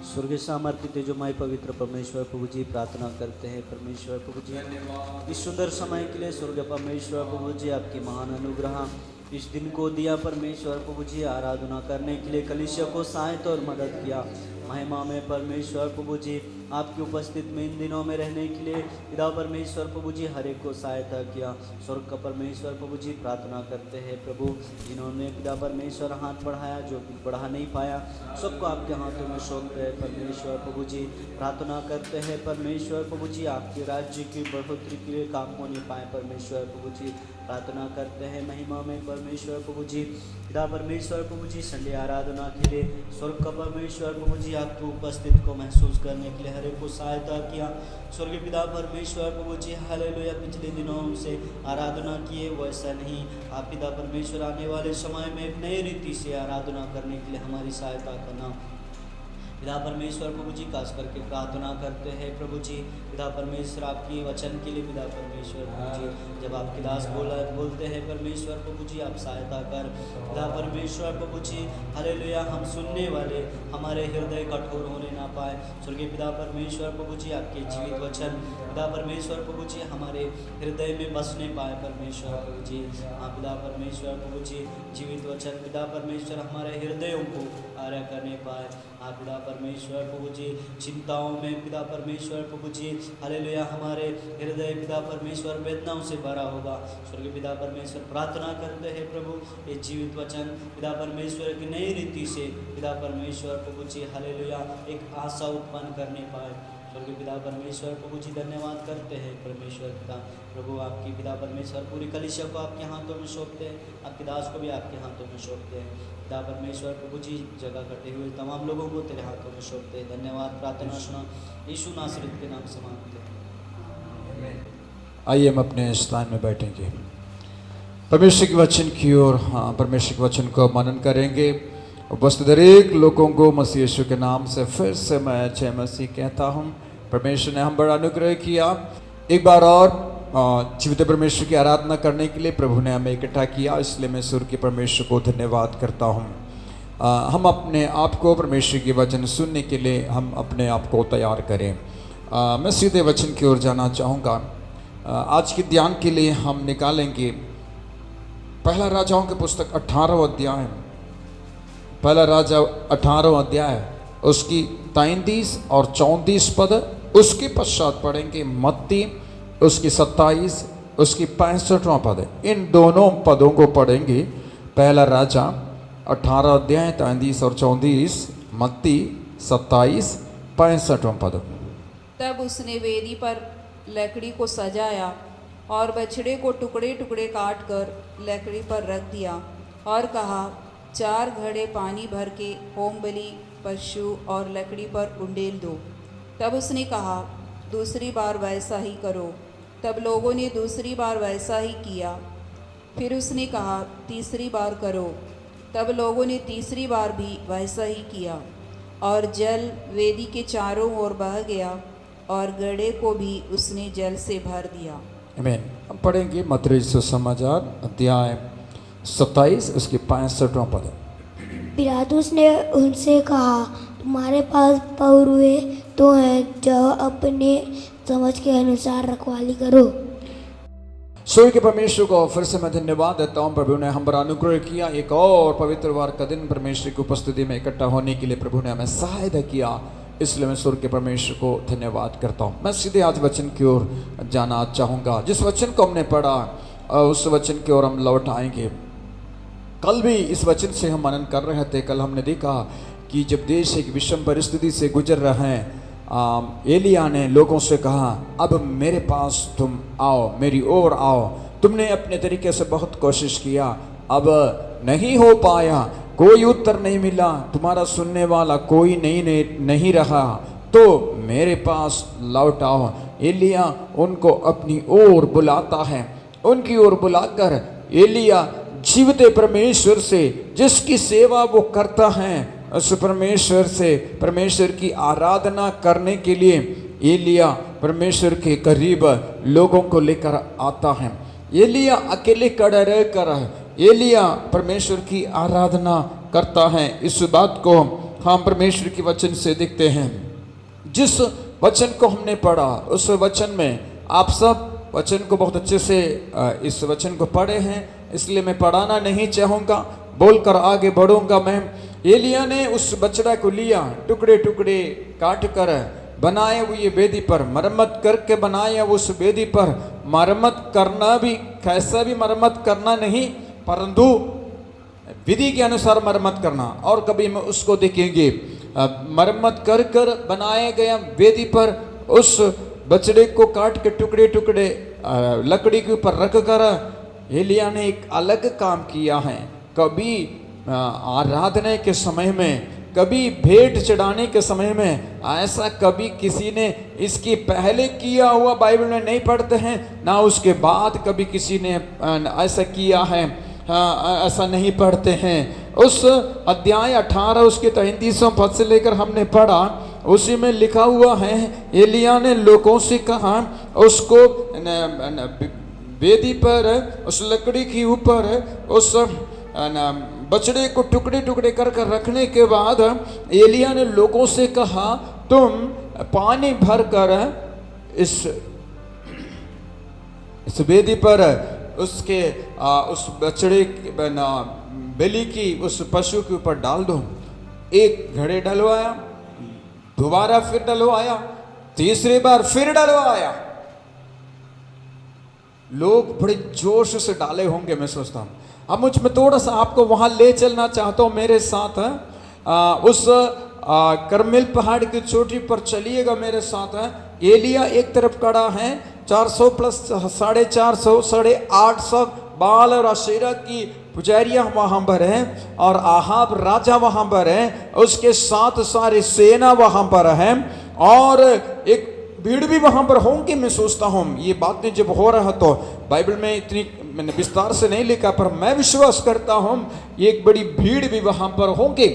स्वर्गीय सामर्थ्य तेजोमय पवित्र परमेश्वर प्रभु जी, प्रार्थना करते हैं परमेश्वर प्रभु जी इस सुंदर समय के लिए। स्वर्गीय परमेश्वर प्रभु जी, आपकी महान अनुग्रह इस दिन को दिया परमेश्वर प्रभु जी, आराधना करने के लिए कलीसिया को सहायता और मदद किया। महिमा में परमेश्वर प्रभु जी, आपकी उपस्थित में इन दिनों में रहने के लिए पिता परमेश्वर प्रभु जी हर एक को सहायता किया। स्वर्ग का परमेश्वर प्रभु जी, प्रार्थना करते हैं प्रभु, जिन्होंने पिता परमेश्वर हाथ बढ़ाया, जो बढ़ा नहीं पाया, सबको आपके हाथों में सौंपते हैं परमेश्वर प्रभु जी। प्रार्थना करते हैं परमेश्वर प्रभु जी, आपके राज्य की बढ़ोतरी के लिए काम होने पाए परमेश्वर प्रभु जी। प्रार्थना करते हैं महिमा में परमेश्वर प्रभु जी, पिता परमेश्वर प्रभु जी, संडे आराधना के लिए स्वर्ग का परमेश्वर प्रभु जी, आपकी उपस्थिति को महसूस करने के लिए हर एक को सहायता किया। स्वर्गीय पिता परमेश्वर प्रभु जी, हालेलुया, पिछले दिनों से आराधना किए वैसा नहीं, आप पिता परमेश्वर आने वाले समय में एक नई रीति से आराधना करने के लिए हमारी सहायता करना। पिता परमेश्वर प्रभु जी, खास करके प्रार्थना करते हैं प्रभु जी, पिता परमेश्वर आपकी वचन के लिए पिता परमेश्वर प्रभु जी, जब आपके दास बोलते हैं परमेश्वर प्रभु जी, आप सहायता कर पिता परमेश्वर प्रभु जी। हालेलुया, हम सुनने वाले हमारे हृदय कठोर होने ना पाए। स्वर्गीय पिता परमेश्वर प्रभु जी, आपके जीवित वचन पिता परमेश्वर प्रभु जी हमारे हृदय में बसने पाए परमेश्वर प्रभु जी। हाँ पिता परमेश्वर प्रभु जी, जीवित वचन पिता परमेश्वर हमारे हृदयों को आर्य करने पाए। हाँ पिता परमेश्वर प्रभु जी, चिंताओं में पिता परमेश्वर प्रभु जी, हालेलुया, हमारे हृदय पिता परमेश्वर वेदनाओं से भरा होगा। स्वर्गीय पिता परमेश्वर, प्रार्थना करते हैं प्रभु, ये जीवित वचन पिता परमेश्वर की नई रीति से पिता परमेश्वर प्रभु जी, हालेलुया, एक आशा उत्पन्न करने पाए। स्वर्गीय पिता परमेश्वर प्रभु जी, धन्यवाद करते हैं परमेश्वर पिता प्रभु, आपकी पिता परमेश्वर पूरी कलीसिया को आपके हाथों में सौंपते हैं, आपके दास को भी आपके हाथों में सौंपते हैं। पिता परमेश्वर प्रभु जी, जगह कटे हुए तमाम लोगों को तेरे हाथों में सौंपते हैं। धन्यवाद, प्रार्थना सुना यीशु नासरीत के नाम से मांगते हैं। आइए हम अपने स्थान में बैठेंगे, परमेश्वर के वचन की ओर परमेश्वर के वचन को मनन करेंगे। उपस्थित हरेक लोगों को मसीह यीशु के नाम से फिर से मैं जय मसीह कहता हूँ। परमेश्वर ने हम बड़ा अनुग्रह किया, एक बार और जीवित परमेश्वर की आराधना करने के लिए प्रभु ने हमें इकट्ठा किया, इसलिए मैं स्वर्ग के परमेश्वर को धन्यवाद करता हूँ। हम अपने आप को परमेश्वर के वचन सुनने के लिए हम अपने आप को तैयार करें। मैं सीधे वचन की ओर जाना चाहूँगा। आज के ध्यान के लिए हम निकालेंगे पहला राजाओं की पुस्तक 18वां अध्याय, पहला राजा 18वां अध्याय, उसकी 33 और 34 पद, उसके पश्चात पढ़ेंगे मत्ती, उसकी 27, उसकी 65वां पद। इन दोनों पदों को पढ़ेंगे। पहला राजा 18 अध्याय 33 और 34, मत्ती 27 65वां पद। तब उसने वेदी पर लकड़ी को सजाया और बछड़े को टुकड़े टुकड़े काट कर लकड़ी पर रख दिया और कहा, 4 घड़े पानी भर के होम बलि, पशु और लकड़ी पर उंडेल दो। तब उसने कहा, दूसरी बार वैसा ही करो। तब लोगों ने दूसरी बार वैसा ही किया। फिर उसने कहा, तीसरी बार करो। तब लोगों ने तीसरी बार भी वैसा ही किया और जल वेदी के चारों ओर बह गया और गड्ढे को भी उसने जल से भर दिया। आमीन। हम पढ़ेंगे मत्ती सुसमाचार अध्याय 27 उसके 65वां पद। पिलातुस ने उनसे कहा, तुम्हारे पास पौरुए तो हैं, जाओ अपने समझ के अनुसार रखवाली करो। सूर्य के परमेश्वर को फिर से मैं धन्यवाद देता हूँ। प्रभु ने हम पर अनुग्रह किया, एक और पवित्र वार का दिन परमेश्वर की उपस्थिति में इकट्ठा होने के लिए प्रभु ने हमें सहायता किया, इसलिए मैं सूर्य के परमेश्वर को धन्यवाद करता हूँ। मैं सीधे आज वचन की ओर जाना चाहूँगा। जिस वचन को हमने पढ़ा उस वचन की ओर हम लौट आएंगे। कल भी इस वचन से हम मनन कर रहे थे। कल हमने देखा कि जब देश एक विषम परिस्थिति से गुजर रहा है, एलिया ने लोगों से कहा, अब मेरे पास तुम आओ, मेरी ओर आओ। तुमने अपने तरीके से बहुत कोशिश किया, अब नहीं हो पाया, कोई उत्तर नहीं मिला, तुम्हारा सुनने वाला कोई नहीं रहा, तो मेरे पास लौट आओ। एलिया उनको अपनी ओर बुलाता है। उनकी ओर बुलाकर एलिया जीवते परमेश्वर से, जिसकी सेवा वो करता है, उस परमेश्वर से, परमेश्वर की आराधना करने के लिए एलिया परमेश्वर के करीब लोगों को लेकर आता है। एलिया अकेले खड़ा रहकर एलिया परमेश्वर की आराधना करता है। इस बात को हम परमेश्वर के वचन से देखते हैं। जिस वचन को हमने पढ़ा उस वचन में, आप सब वचन को बहुत अच्छे से इस वचन को पढ़े हैं, इसलिए मैं पढ़ाना नहीं चाहूँगा, बोलकर आगे बढ़ूंगा मैं। एलिया ने उस बछड़ा को लिया, टुकड़े टुकड़े काट कर बनाए हुए वेदी पर मरम्मत करके बनाया। उस वेदी पर मरम्मत करना भी, कैसा भी मरम्मत करना नहीं, परंतु विधि के अनुसार मरम्मत करना। और कभी हम उसको देखेंगे। मरम्मत कर कर बनाए गया वेदी पर उस बछड़े को काट के टुकड़े टुकड़े लकड़ी के ऊपर रख कर एलिया ने एक अलग काम किया है। कभी आराधना के समय में, कभी भेंट चढ़ाने के समय में, ऐसा कभी किसी ने इसकी पहले किया हुआ बाइबल में नहीं पढ़ते हैं, ना उसके बाद कभी किसी ने ऐसा किया है, ऐसा नहीं पढ़ते हैं। उस अध्याय 18 उसके 33वां पद से लेकर हमने पढ़ा, उसी में लिखा हुआ है, एलिया ने लोगों से कहा, उसको वेदी पर उस लकड़ी के ऊपर उस बछड़े को टुकड़े टुकड़े कर कर रखने के बाद एलिया ने लोगों से कहा, तुम पानी भर कर इस वेदी पर उसके उस बछड़े बलि की उस पशु के ऊपर डाल दो। एक घड़े डलवाया, दोबारा फिर डलवाया, तीसरी बार फिर डलवाया। लोग बड़े जोश से डाले होंगे, मैं सोचता हूँ। अब मुझ में थोड़ा सा आपको वहां ले चलना चाहता हूँ मेरे साथ। उस करमेल पहाड़ की चोटी पर चलिएगा मेरे साथ। एलिया एक तरफ खड़ा है, 400 प्लस 450 850 बाल और अशेरा की पुजारियां वहां पर हैं, और आहाब राजा वहां पर है, उसके साथ सारी सेना वहां पर है, और एक भीड़ भी वहां पर होंगे। मैं सोचता हूं ये बातें जब हो रहा तो बाइबल में इतनी मैंने विस्तार से नहीं लिखा, पर मैं विश्वास करता हूं ये एक बड़ी भीड़ भी वहां पर होंगे।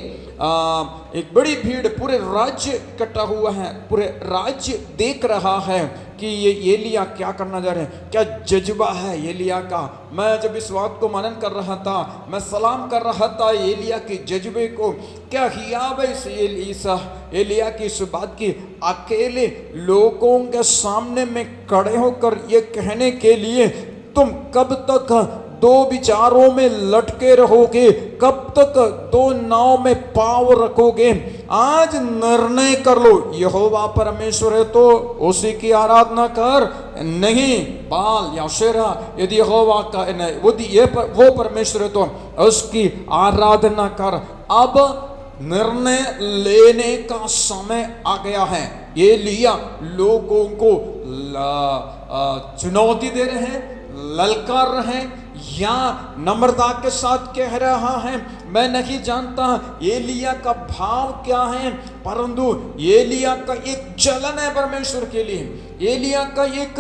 एक बड़ी भीड़, पूरे राज्य इकट्ठा हुआ है, पूरे राज्य देख रहा है कि ये एलिया क्या करना जा रहे हैं, क्या जज्बा है एलिया का। मैं जब इस बात को मनन कर रहा था, मैं सलाम कर रहा था एलिया के जज्बे को। क्या हियाब है इस एलिया की इस बात की, अकेले लोगों के सामने में खड़े होकर ये कहने के लिए, तुम कब तक दो विचारों में लटके रहोगे? कब तक दो नाव में पांव रखोगे? आज निर्णय कर लो, यहोवा परमेश्वर है तो उसी की आराधना कर, नहीं बाल या शेरा। यदि यहोवा का वो परमेश्वर है तो उसकी आराधना कर। अब निर्णय लेने का समय आ गया है। एलिया लोगों को चुनौती दे रहे हैं, ललकार रहे हैं, या नम्रता के साथ कह रहा है। मैं नहीं जानता एलिया का भाव क्या है, परंतु एलिया का एक जलन है परमेश्वर के लिए, एलिया का एक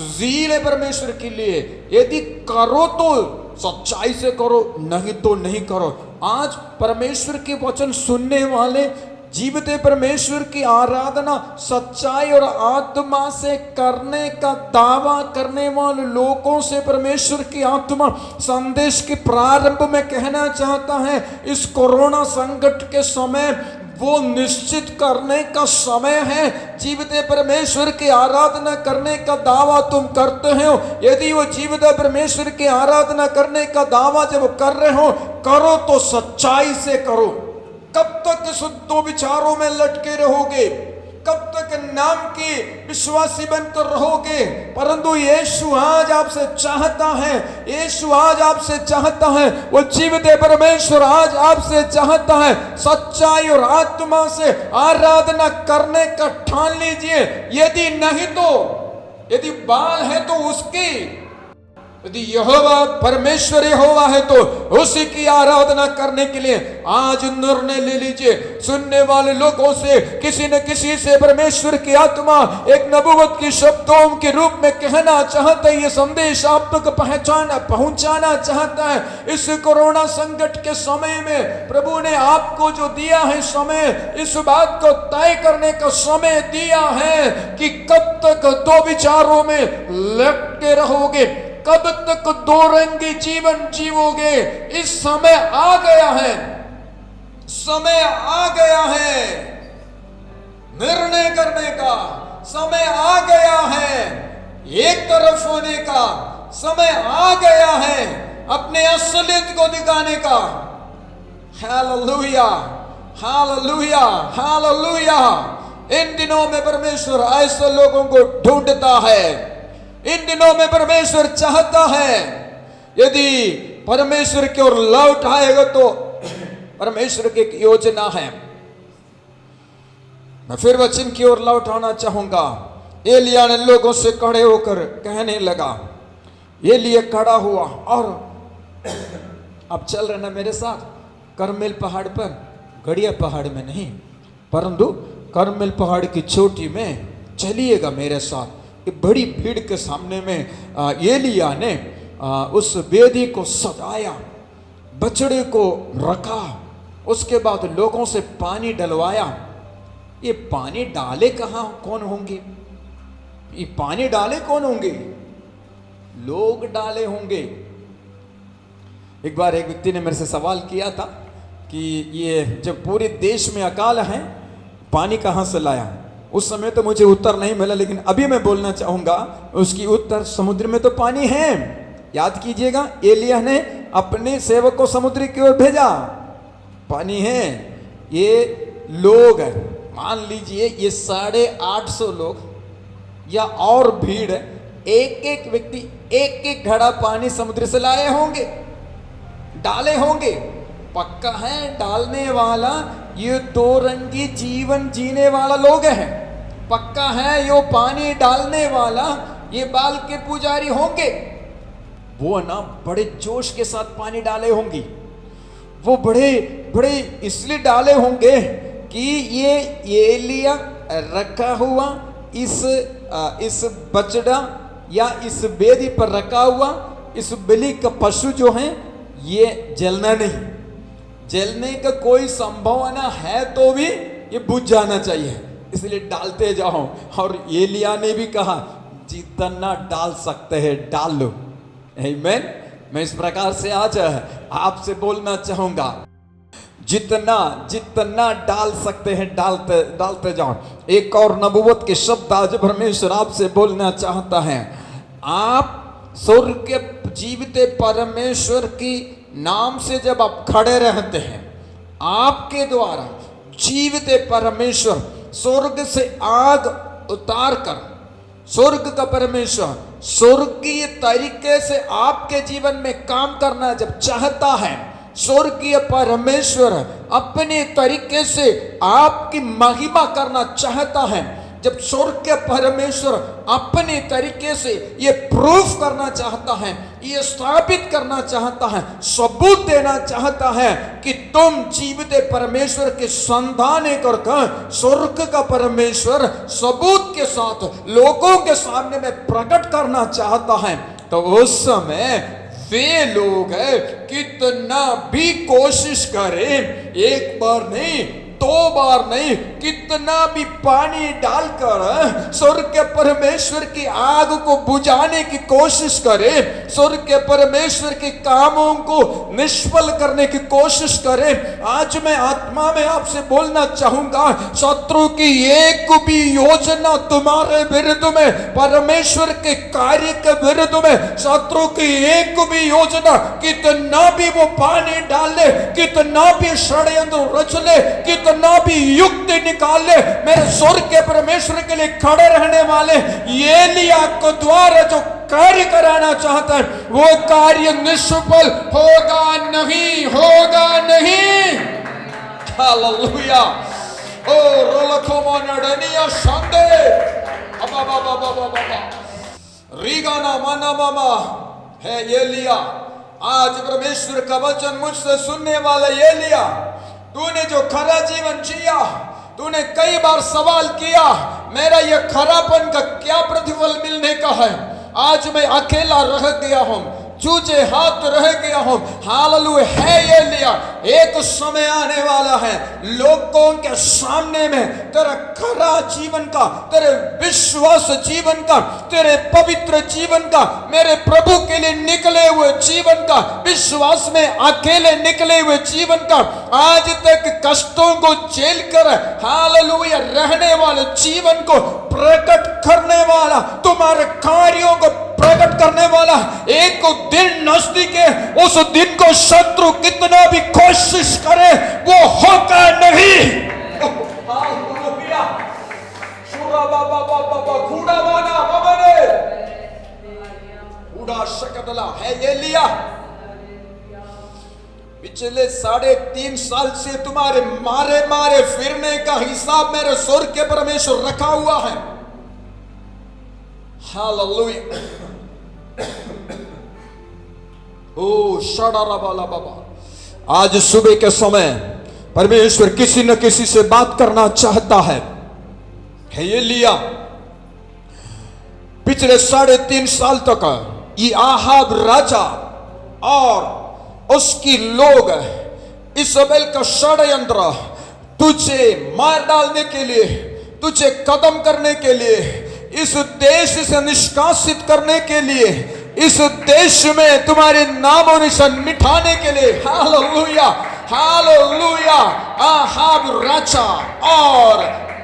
ज़ील है परमेश्वर के लिए। यदि करो तो सच्चाई से करो, नहीं तो नहीं करो। आज परमेश्वर के वचन सुनने वाले, जीवते परमेश्वर की आराधना सच्चाई और आत्मा से करने का दावा करने वाले लोगों से परमेश्वर की आत्मा संदेश के प्रारंभ में कहना चाहता है, इस कोरोना संकट के समय वो निश्चित करने का समय है। जीवते परमेश्वर की आराधना करने का दावा तुम करते हो, यदि वो जीवते परमेश्वर की आराधना करने का दावा जब कर रहे हो, करो तो सच्चाई से करो। कब तक इस दो विचारों में लटके रहोगे? कब तक नाम के विश्वासी बनकर रहोगे? परंतु यीशु आज आपसे चाहता है, यीशु आज आपसे चाहता है, वो जीवते परमेश्वर आज आपसे चाहता है, सच्चाई और आत्मा से आराधना करने का ठान लीजिए। यदि नहीं तो, यदि बाल है तो उसकी, यदि यहोवा परमेश्वर यहोवा है तो उसी की आराधना करने के लिए आज निर्णय ले लीजिए। सुनने वाले लोगों से किसी न किसी से परमेश्वर की आत्मा एक नबूवत की शब्दों के रूप में कहना चाहता है, ये संदेश आप तक पहुंचाना चाहता है। इस कोरोना संकट के समय में प्रभु ने आपको जो दिया है समय, इस बात को तय करने का समय दिया है कि कब तक दो विचारों में लटके रहोगे, कब तक दो रंगी जीवन जीवोगे। इस समय आ गया है, समय आ गया है, निर्णय करने का समय आ गया है, एक तरफ होने का समय आ गया है, अपने असलियत को दिखाने का। Hallelujah, hallelujah, hallelujah. इन दिनों में परमेश्वर ऐसे लोगों को ढूंढता है, इन दिनों में परमेश्वर चाहता है। यदि परमेश्वर की ओर लौट आएगा तो परमेश्वर की एक योजना है। मैं फिर वचन की ओर लौट आना चाहूंगा। एलिया ने लोगों से खड़े होकर कहने लगा, एलिया खड़ा हुआ और अब चल रहे ना मेरे साथ करमेल पहाड़ पर, गड़िया पहाड़ में नहीं, परंतु करमेल पहाड़ की चोटी में चलिएगा मेरे साथ। बड़ी भीड़ के सामने में एलिया ने उस वेदी को सजाया, बछड़े को रखा, उसके बाद लोगों से पानी डलवाया। ये पानी डाले कहाँ कौन होंगे? ये पानी डाले कौन होंगे? लोग डाले होंगे। एक बार एक व्यक्ति ने मेरे से सवाल किया था कि ये जब पूरे देश में अकाल है, पानी कहाँ से लाया? उस समय तो मुझे उत्तर नहीं मिला, लेकिन अभी मैं बोलना चाहूंगा उसकी उत्तर, समुद्र में तो पानी है। याद कीजिएगा, एलिया ने अपने सेवक को समुद्र की ओर भेजा, पानी है। ये लोग मान लीजिए ये 850 लोग या और भीड़, एक एक व्यक्ति एक एक घड़ा पानी समुद्र से लाए होंगे, डाले होंगे। पक्का है डालने वाला ये दो रंगी जीवन जीने वाला लोग है। पक्का है यो पानी डालने वाला ये बाल के पुजारी होंगे। वो ना बड़े जोश के साथ पानी डाले होंगे। वो बड़े बड़े इसलिए डाले होंगे कि ये एलिया रखा हुआ इस बछड़ा या इस वेदी पर रखा हुआ इस बलि का पशु जो है ये जलना नहीं, जलने का कोई संभावना है तो भी ये बुझ जाना चाहिए, इसलिए डालते जाओ। और एलिया ने भी कहा जितना डाल सकते हैं डाल लो। आमीन। मैं इस प्रकार से आज आपसे बोलना चाहूंगा, जितना जितना डाल सकते हैं डालते डालते जाओ। एक और नबूवत के शब्द आज परमेश्वर आपसे बोलना चाहता है। आप स्वर्ग के जीवते परमेश्वर की नाम से जब आप खड़े रहते हैं, आपके द्वारा जीवते परमेश्वर स्वर्ग से आग उतार कर, स्वर्ग का परमेश्वर स्वर्गीय तरीके से आपके जीवन में काम करना जब चाहता है, स्वर्गीय परमेश्वर अपने तरीके से आपकी महिमा करना चाहता है, जब स्वर्ग के परमेश्वर अपने तरीके से ये प्रूफ करना चाहता है, ये स्थापित करना चाहता है, सबूत देना चाहता है कि तुम जीवित परमेश्वर के संतान करके स्वर्ग का परमेश्वर सबूत के साथ लोगों के सामने में प्रकट करना चाहता है, तो उस समय वे लोग कितना भी कोशिश करें, एक बार नहीं, दो बार नहीं, कितना भी पानी डालकर स्वर्ग के परमेश्वर की आग को बुझाने की कोशिश करे, स्वर्ग के परमेश्वर के कामों को निष्फल करने की कोशिश करे, आज मैं आत्मा में आपसे बोलना चाहूंगा, शत्रु की एक भी योजना तुम्हारे विरुद्ध में, परमेश्वर के कार्य के विरुद्ध में, शत्रु की एक भी योजना कितना भी वो पानी डाल ले, कितना भी षड्यंत्र रच ले, कितना भी युक्ति निकाल ले, मेरे स्वर्ग के परमेश्वर के लिए खड़े रहने वाले एलिया को द्वारा जो कार्य कराना चाहता है, वो कार्य निष्फल होगा नहीं, होगा नहीं। हालेलुया। ओ रोलखोमो नडनिया शांते अबा बाबा बाबा बाबा रीगाना माना मामा है एलिया। आज परमेश्वर का वचन मुझसे सुनने वाला एलिया, तूने जो खरा जीवन जिया, तूने कई बार सवाल किया मेरा ये खरापन का क्या प्रतिफल मिलने का है, आज मैं अकेला रह गया हूं, जूझे हाथ रह गया हूं। हालेलुया है एलिया, एक समय आने वाला है लोगों के सामने में तेरा खरा जीवन का, तेरे विश्वास जीवन का, तेरे पवित्र जीवन का, मेरे प्रभु के लिए निकले हुए जीवन का, विश्वास में अकेले निकले हुए जीवन का, आज तक कष्टों को झेल कर हालेलुया रहने वाले जीवन को प्रकट करने वाला, तुम्हारे कार्यों को प्रकट करने वाला एक दिन नजदीक है। उस दिन को शत्रु कितना भी कोशिश करे वो होगा नहीं। है एलिया, पिछले 3.5 साल से तुम्हारे मारे मारे फिरने का हिसाब मेरे स्वर्ग के परमेश्वर रखा हुआ है। हालेलुया। ओ शडारा बाला बाबा, आज सुबह के समय परमेश्वर किसी न किसी से बात करना चाहता है। एलिया पिछले 3.5 साल तक ये आहाब राजा और उसकी लोग इजबेल का षड्यंत्र तुझे मार डालने के लिए, तुझे खत्म करने के लिए, इस देश से निष्कासित करने के लिए, इस देश में तुम्हारे नाम और निशान मिटाने के लिए। Hallelujah hallelujah. आहाब राजा और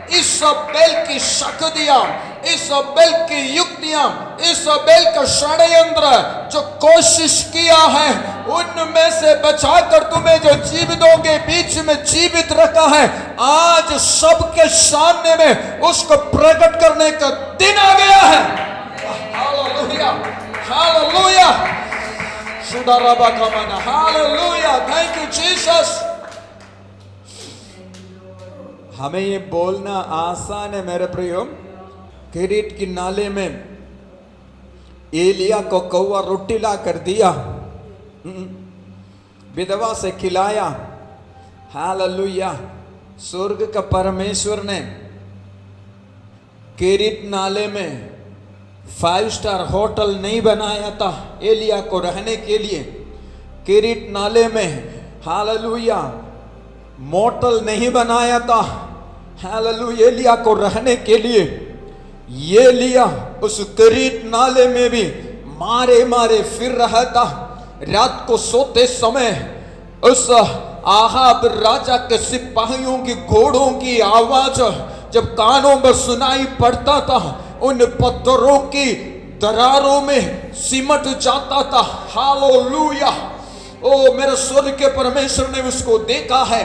इजबेल की शक्तियां, इजबेल की युक्तियां, इजबेल का षड्यंत्र जो कोशिश किया है, उनमें से बचाकर तुम्हें जो जीवितों के बीच में जीवित रखा है, आज सबके सामने में उसको प्रकट करने का दिन आ गया है। Hallelujah hallelujah. सुदाराबा कमाना। हालेलुया। Thank you Jesus. हमें ये बोलना आसान है मेरे प्रियो। किरीट की नाले में एलिया को कौवा रोटी ला कर दिया, विधवा से खिलाया। हालेलुया। स्वर्ग का परमेश्वर ने किरीट नाले में 5 स्टार होटल नहीं बनाया था एलिया को रहने के लिए। किरीट नाले में हालेलुया मोटल नहीं बनाया था हालेलुया एलिया को रहने के लिए। ये लिया उस किरीट नाले में भी मारे मारे फिर रहा था। रात को सोते समय उस आहाब राजा के सिपाहियों की घोड़ों की आवाज जब कानों में सुनाई पड़ता था, उन पत्थरों की दरारों में सिमट जाता था। हालेलुया। ओ मेरे स्वर्ग के परमेश्वर ने उसको देखा है।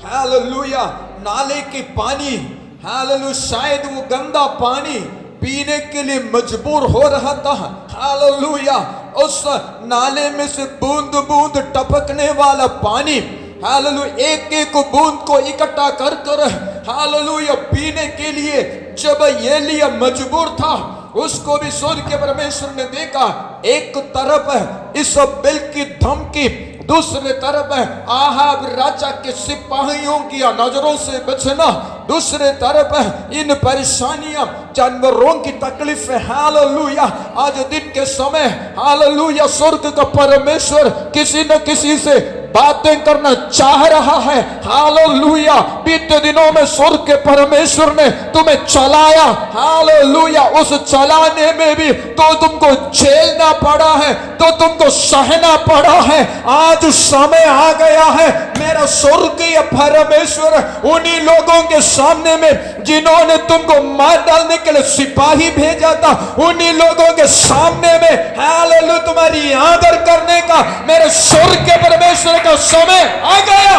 हालेलुया। नाले के पानी, हालेलुया, शायद वो गंदा पानी पीने के लिए मजबूर हो रहा था। हालेलुया। उस नाले में से बूंद बूंद टपकने वाला पानी, हालेलुया, एक एक बूंद को इकट्ठा कर कर, हालेलुया, पीने के लिए जब एलिया मजबूर था, उसको भी स्वर्ग के परमेश्वर ने देखा। एक तरफ इजबेल की धमकी, दूसरे तरफ आहाब राजा के सिपाहियों की नजरों से बचना, दूसरे तरफ इन परेशानियां, जानवरों की तकलीफ है। हालेलुया। आज दिन के समय, हालेलुया, स्वर्ग का परमेश्वर किसी न किसी से बातें करना चाह रहा है। हालेलुया। बीते दिनों में स्वर्ग के परमेश्वर ने तुम्हें चलाया। हालेलुया। उस चलाने में भी तो तुमको झेलना पड़ा है, तो तुमको सहना पड़ा है। आज समय आ गया है, मेरा स्वर्गीय परमेश्वर उन्हीं लोगों के सामने में जिन्होंने तुमको मार डालने के लिए सिपाही भेजा था, उन्हीं लोगों के सामने में, हालेलुया, तुम्हारी आदर करने का मेरे स्वर्ग के परमेश्वर का समय आ गया।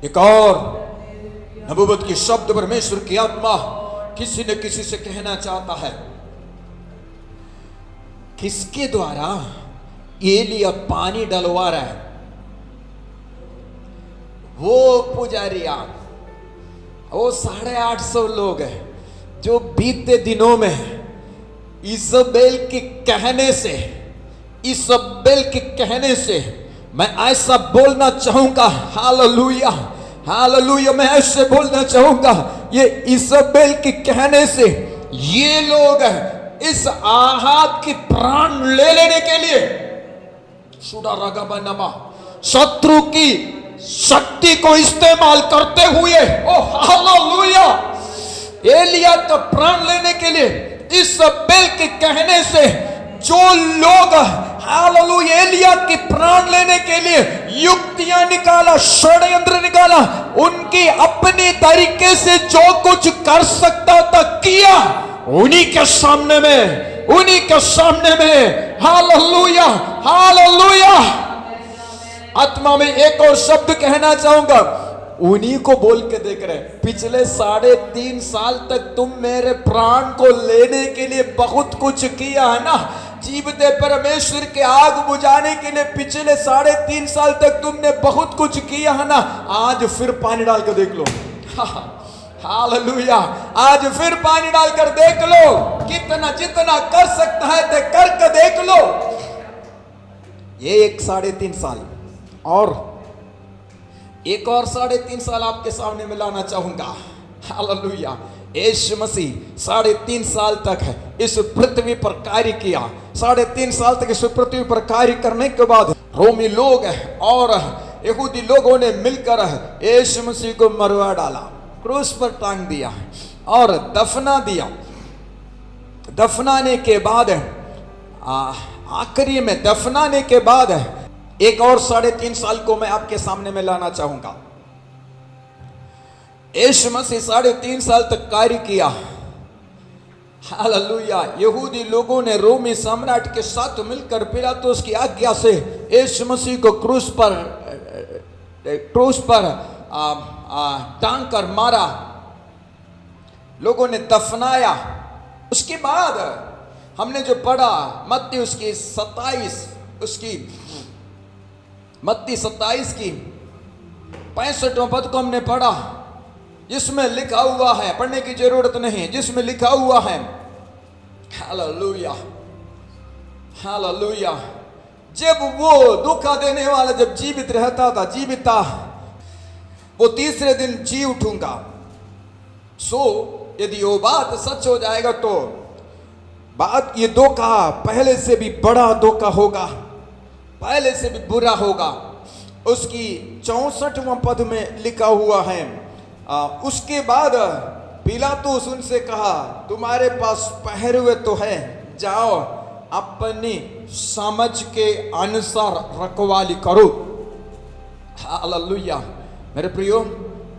एक और नबूवत की शब्द परमेश्वर की आत्मा किसी न किसी से कहना चाहता है। किसके द्वारा एलिया पानी डलवा रहा है? वो पुजारिया, वो 850 लोग हैं जो बीते दिनों में इजबेल के कहने से, इजबेल के कहने से, मैं ऐसा बोलना चाहूंगा, हालेलुया, हालेलुया, मैं ऐसे बोलना चाहूंगा, ये इजबेल के कहने से ये लोग इस आहाब की प्राण ले लेने के लिए शत्रु की शक्ति को इस्तेमाल करते हुए, ओ हालेलुया, एलिया का प्राण लेने के लिए इजबेल के कहने से जो लोग, हालेलुया, एलिया की प्राण लेने के लिए युक्तियां निकाला, षड्यंत्र निकाला, उनकी अपनी तरीके से जो कुछ कर सकता था किया, उन्हीं के सामने में, उन्हीं के सामने में, हालेलुया, हालेलुया। आत्मा में एक और शब्द कहना चाहूंगा, उन्हीं को बोल के देख रहे, पिछले 3.5 साल तक तुम मेरे प्राण को लेने के लिए बहुत कुछ किया है ना, जीवते परमेश्वर के आग बुझाने के लिए पिछले 3.5 साल तक तुमने बहुत कुछ किया है ना, आज फिर पानी डाल कर देख लो। हालेलुया। आज फिर पानी डालकर देख लो, कितना जितना कर सकता है तो करके देख लो। ये 3.5 साल और एक और 3.5 साल आपके सामने में लाना चाहूंगा। हालेलुया। यीशु मसीह 3.5 साल तक इस पृथ्वी पर कार्य किया। 3.5 साल तक इस पृथ्वी पर कार्य करने के बाद रोमी लोग और यहूदी लोगों ने मिलकर यीशु मसीह को मरवा डाला, क्रूस पर टांग दिया और दफना दिया। दफनाने के बाद आखिरी में दफनाने के बाद एक और 3.5 साल को मैं आपके सामने में लाना चाहूंगा। यीशु मसीह 3.5 साल तक कार्य किया। हालेलुया। यहूदी लोगों ने रोमी सम्राट के साथ मिलकर पिलातुस की आज्ञा से यीशु मसीह को क्रूस पर टांग कर मारा, लोगों ने दफनाया। उसके बाद हमने जो पढ़ा मत्ती 27 की 65वां पद को हमने पढ़ा, जिसमें लिखा हुआ है, पढ़ने की जरूरत नहीं, जिसमें लिखा हुआ है, हालेलुया, हालेलुया, जब वो धोखा देने वाला जब जीवित रहता था, जीवित था, वो तीसरे दिन जी उठूंगा। यदि वो बात सच हो जाएगा तो बात, ये धोखा पहले से भी बड़ा धोखा होगा, पहले से भी बुरा होगा। उसकी 64वां पद में लिखा हुआ है, उसके बाद पिलातुस उनसे कहा, तुम्हारे पास पहरुए तो है, जाओ अपनी समझ के अनुसार रखवाली करो। हालेलुया। मेरे प्रियो,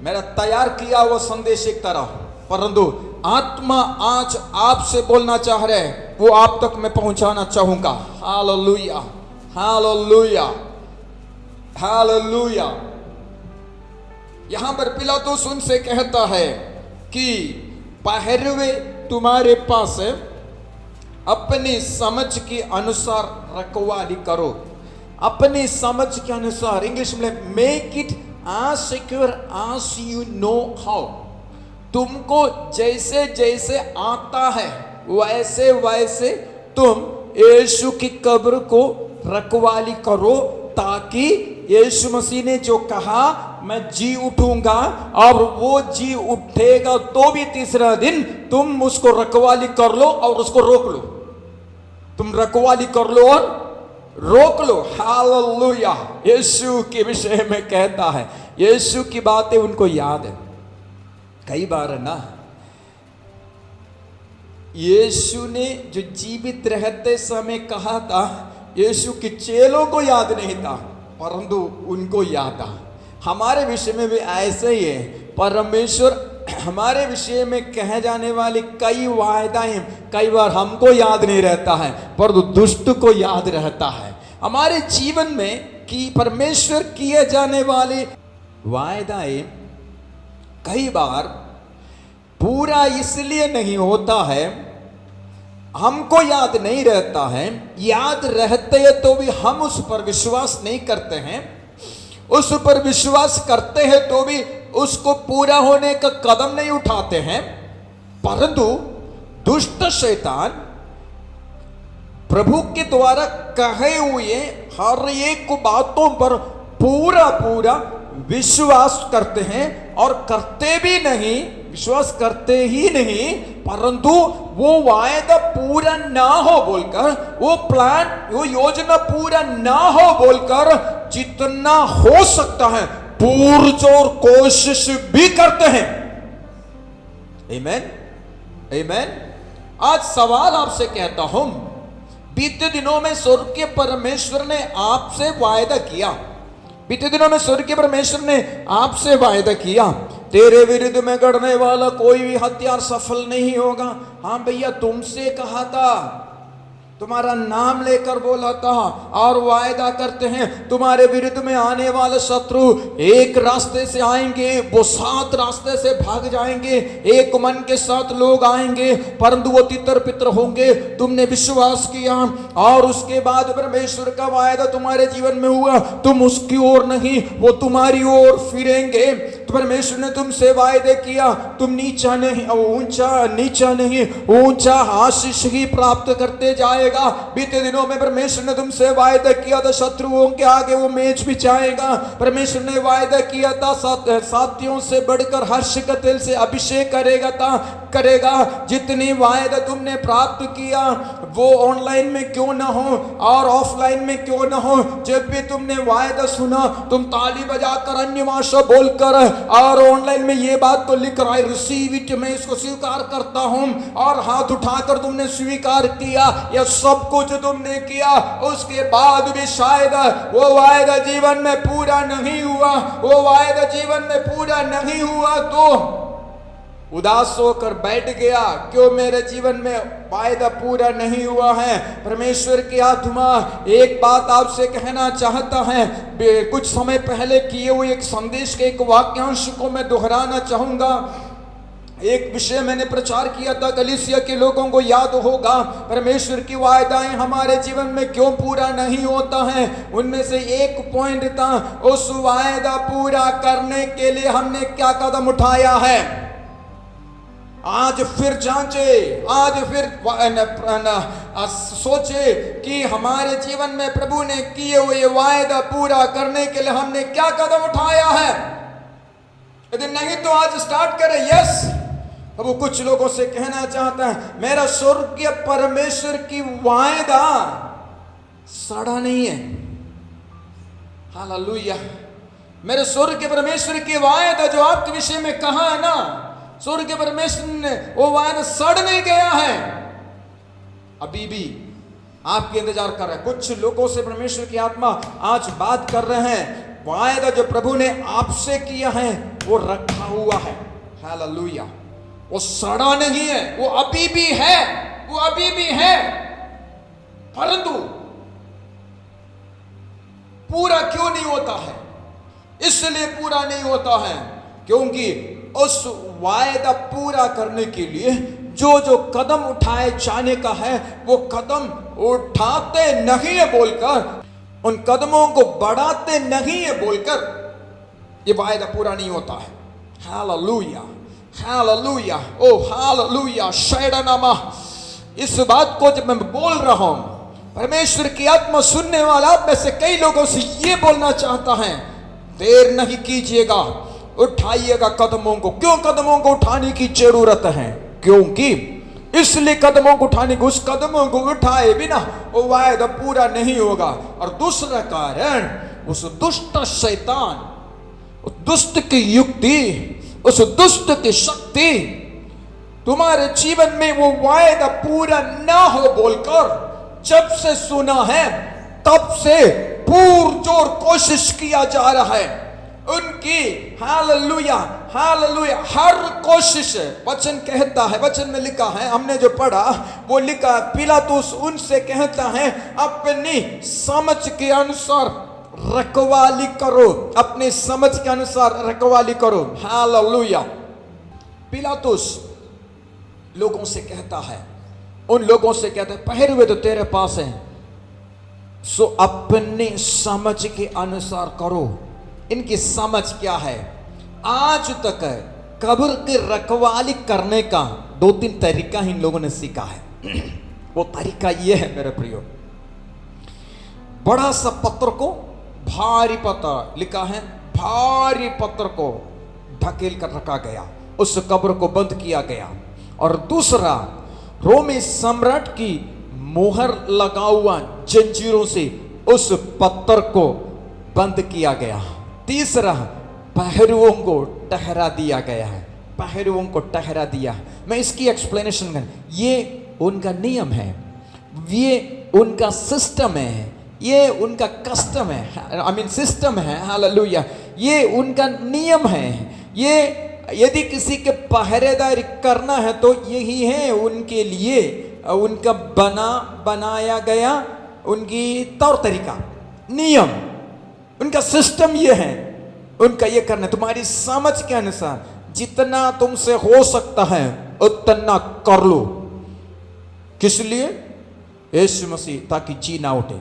मेरा तैयार किया हुआ संदेश एक तरह, परंतु आत्मा आज आपसे बोलना चाह रहे हैं वो आप तक मैं पहुंचाना चाहूंगा। Hallelujah, hallelujah, hallelujah. यहां पर पिलातुस उनसे कहता है कि पहरवे तुम्हारे पास है, अपनी समझ के अनुसार रखवाली करो। अपनी समझ के अनुसार, इंग्लिश में make it as secure as you know how। तुमको जैसे जैसे आता है वैसे वैसे तुम यीशु की कब्र को रखवाली करो, ताकि यीशु मसीह ने जो कहा मैं जी उठूंगा और वो जी उठेगा तो भी तीसरा दिन तुम उसको रखवाली कर लो और उसको रोक लो। तुम रखवाली कर लो और रोक लो। हालेलुया। यीशु के विषय में कहता है, यीशु की बातें उनको याद है। कई बार है ना, यीशु ने जो जीवित रहते समय कहा था, यीशु के चेलों को याद नहीं था परंतु उनको याद था। हमारे विषय में भी ऐसे ही है। परमेश्वर हमारे विषय में कहे जाने वाली कई वायदाएं कई बार हमको याद नहीं रहता है परंतु दुष्ट को याद रहता है। हमारे जीवन में कि परमेश्वर किए जाने वाले वायदाएं कई बार पूरा इसलिए नहीं होता है, हमको याद नहीं रहता है, याद रहते हैं तो भी हम उस पर विश्वास नहीं करते हैं, उस पर विश्वास करते हैं तो भी उसको पूरा होने का कदम नहीं उठाते हैं। परंतु दुष्ट शैतान प्रभु के द्वारा कहे हुए हर एक बातों पर पूरा पूरा विश्वास करते हैं और करते भी नहीं, विश्वास करते ही नहीं, परंतु वो वायदा पूरा ना हो बोलकर, वो प्लान, वो योजना पूरा ना हो बोलकर जितना हो सकता है पुरजोर कोशिश भी करते हैं। आमीन, आमीन। आज सवाल आपसे कहता हूं, बीते दिनों में स्वर्गीय परमेश्वर ने आपसे वायदा किया, बीते दिनों में स्वर्गीय परमेश्वर ने आपसे वायदा किया, तेरे विरुद्ध में गढ़ने वाला कोई भी हथियार सफल नहीं होगा। हाँ भैया, तुमसे कहा था, तुम्हारा नाम लेकर बोला था और वायदा करते हैं तुम्हारे विरुद्ध में आने वाले शत्रु एक रास्ते से आएंगे, वो 7 रास्ते से भाग जाएंगे, एक मन के साथ लोग आएंगे परंतु वो तितर पितर होंगे। तुमने विश्वास किया और उसके बाद परमेश्वर का वायदा तुम्हारे जीवन में हुआ, तुम उसकी ओर नहीं, वो तुम्हारी ओर फिरेंगे। परमेश्वर ने तुमसे वायदे किया, तुम नीचा नहीं, ऊंचा नीचा नहीं, ऊंचा आशीष ही प्राप्त करते जाएगा। बीते दिनों में परमेश्वर ने तुमसे वायदा किया था शत्रुओं के आगे वो मेज बिछाएगा। परमेश्वर ने वायदा किया था साथियों से बढ़कर हर्ष का तेल से अभिषेक करेगा। जितनी वायदा तुमने प्राप्त किया वो ऑनलाइन में क्यों ना हो और ऑफलाइन में क्यों ना हो, जब भी तुमने वायदा सुना तुम ताली बजाकर अन्य भाषा बोलकर और ऑनलाइन में ये बात तो लिख रहा है, रिसीव इट, मैं इसको स्वीकार करता हूं, और हाथ उठाकर तुमने स्वीकार किया। यह सब कुछ तुमने किया, उसके बाद भी शायद वो वायदा जीवन में पूरा नहीं हुआ, वो वायदा जीवन में पूरा नहीं हुआ तो उदास होकर बैठ गया, क्यों मेरे जीवन में वायदा पूरा नहीं हुआ है। परमेश्वर की आत्मा एक बात आपसे कहना चाहता है। कुछ समय पहले किए हुए एक संदेश के एक वाक्यांश को मैं दोहराना चाहूंगा। एक विषय मैंने प्रचार किया था, कलीसिया के लोगों को याद होगा, परमेश्वर की वायदाएं हमारे जीवन में क्यों पूरा नहीं होता है। उनमें से एक पॉइंट था, उस वायदा पूरा करने के लिए हमने क्या कदम उठाया है। आज फिर जांचे, आज फिर सोचे कि हमारे जीवन में प्रभु ने किए हुए वायदा पूरा करने के लिए हमने क्या कदम उठाया है। यदि नहीं तो आज स्टार्ट करें। यस, अब वो कुछ लोगों से कहना चाहता है, मेरा स्वर्गीय परमेश्वर की वायदा सड़ा नहीं है। हालेलुया। मेरे स्वर्गीय परमेश्वर की वायदा जो आपके विषय में कहा है ना, स्वर्गीय परमेश्वर ने वो वायदा सड़ नहीं गया है, अभी भी आपके इंतजार कर रहा है। कुछ लोगों से परमेश्वर की आत्मा आज बात कर रहे हैं, वायदा जो प्रभु ने आपसे किया है वो रखा हुआ है। हालेलुया। वो सड़ा नहीं है, वो अभी भी है, वो अभी भी है, परंतु पूरा क्यों नहीं होता है? इसलिए पूरा नहीं होता है क्योंकि उस वायदा पूरा करने के लिए जो जो कदम उठाए जाने का है वो कदम उठाते नहीं है बोलकर, उन कदमों को बढ़ाते नहीं है बोलकर ये वायदा पूरा नहीं होता है। हालेलुया, हालेलुया, ओ हालेलुया, शैडनामा। इस बात को जब मैं बोल रहा हूं, परमेश्वर की आत्मा सुनने वाला आप में से कई लोगों से ये बोलना चाहता है, देर नहीं कीजिएगा, उठाइएगा कदमों को। क्यों कदमों को उठाने की जरूरत है? क्योंकि इसलिए कदमों को उठाने को, उस कदमों को उठाए बिना वो वायदा पूरा नहीं होगा। और दूसरा कारण, उस दुष्ट शैतान, उस दुष्ट की युक्ति, उस दुष्ट की शक्ति तुम्हारे जीवन में वो वायदा पूरा ना हो बोलकर जब से सुना है तब से पुरजोर कोशिश किया जा रहा है। उनकी हालेलुया, हालेलुया, हर कोशिश, वचन कहता है, वचन में लिखा है, हमने जो पढ़ा वो लिखा, पिलातुस उनसे कहता है अपनी समझ के अनुसार रखवाली करो, अपनी समझ के अनुसार रखवाली करो। हालेलुया। पिलातुस लोगों से कहता है, उन लोगों से कहता है, पहरुए तो तेरे पास हैं, सो अपनी समझ के अनुसार करो। इनकी समझ क्या है? आज तक कब्र की रखवाली करने का 2-3 तरीका इन लोगों ने सीखा है। वो तरीका ये है मेरे प्रियो, बड़ा सा पत्थर को, भारी पत्थर लिखा है, भारी पत्थर को ढकेल कर रखा गया, उस कब्र को बंद किया गया। और दूसरा, रोमी सम्राट की मोहर लगा हुआ जंजीरों से उस पत्थर को बंद किया गया। तीसरा, पहरुओं को ठहरा दिया गया है, पहरुओं को ठहरा दिया। मैं इसकी एक्सप्लेनेशन कर, ये उनका नियम है, ये उनका सिस्टम है, ये उनका कस्टम है, आई मीन सिस्टम है। हालेलुया। ये उनका नियम है। ये यदि किसी के पहरेदारी करना है तो यही है उनके लिए उनका बनाया गया, उनकी तौर तरीका, नियम, उनका सिस्टम ये है, उनका ये करना। तुम्हारी समझ के अनुसार जितना तुमसे हो सकता है उतना कर लो। किस लिए? यीशु मसीह, ताकि जी ना उठे,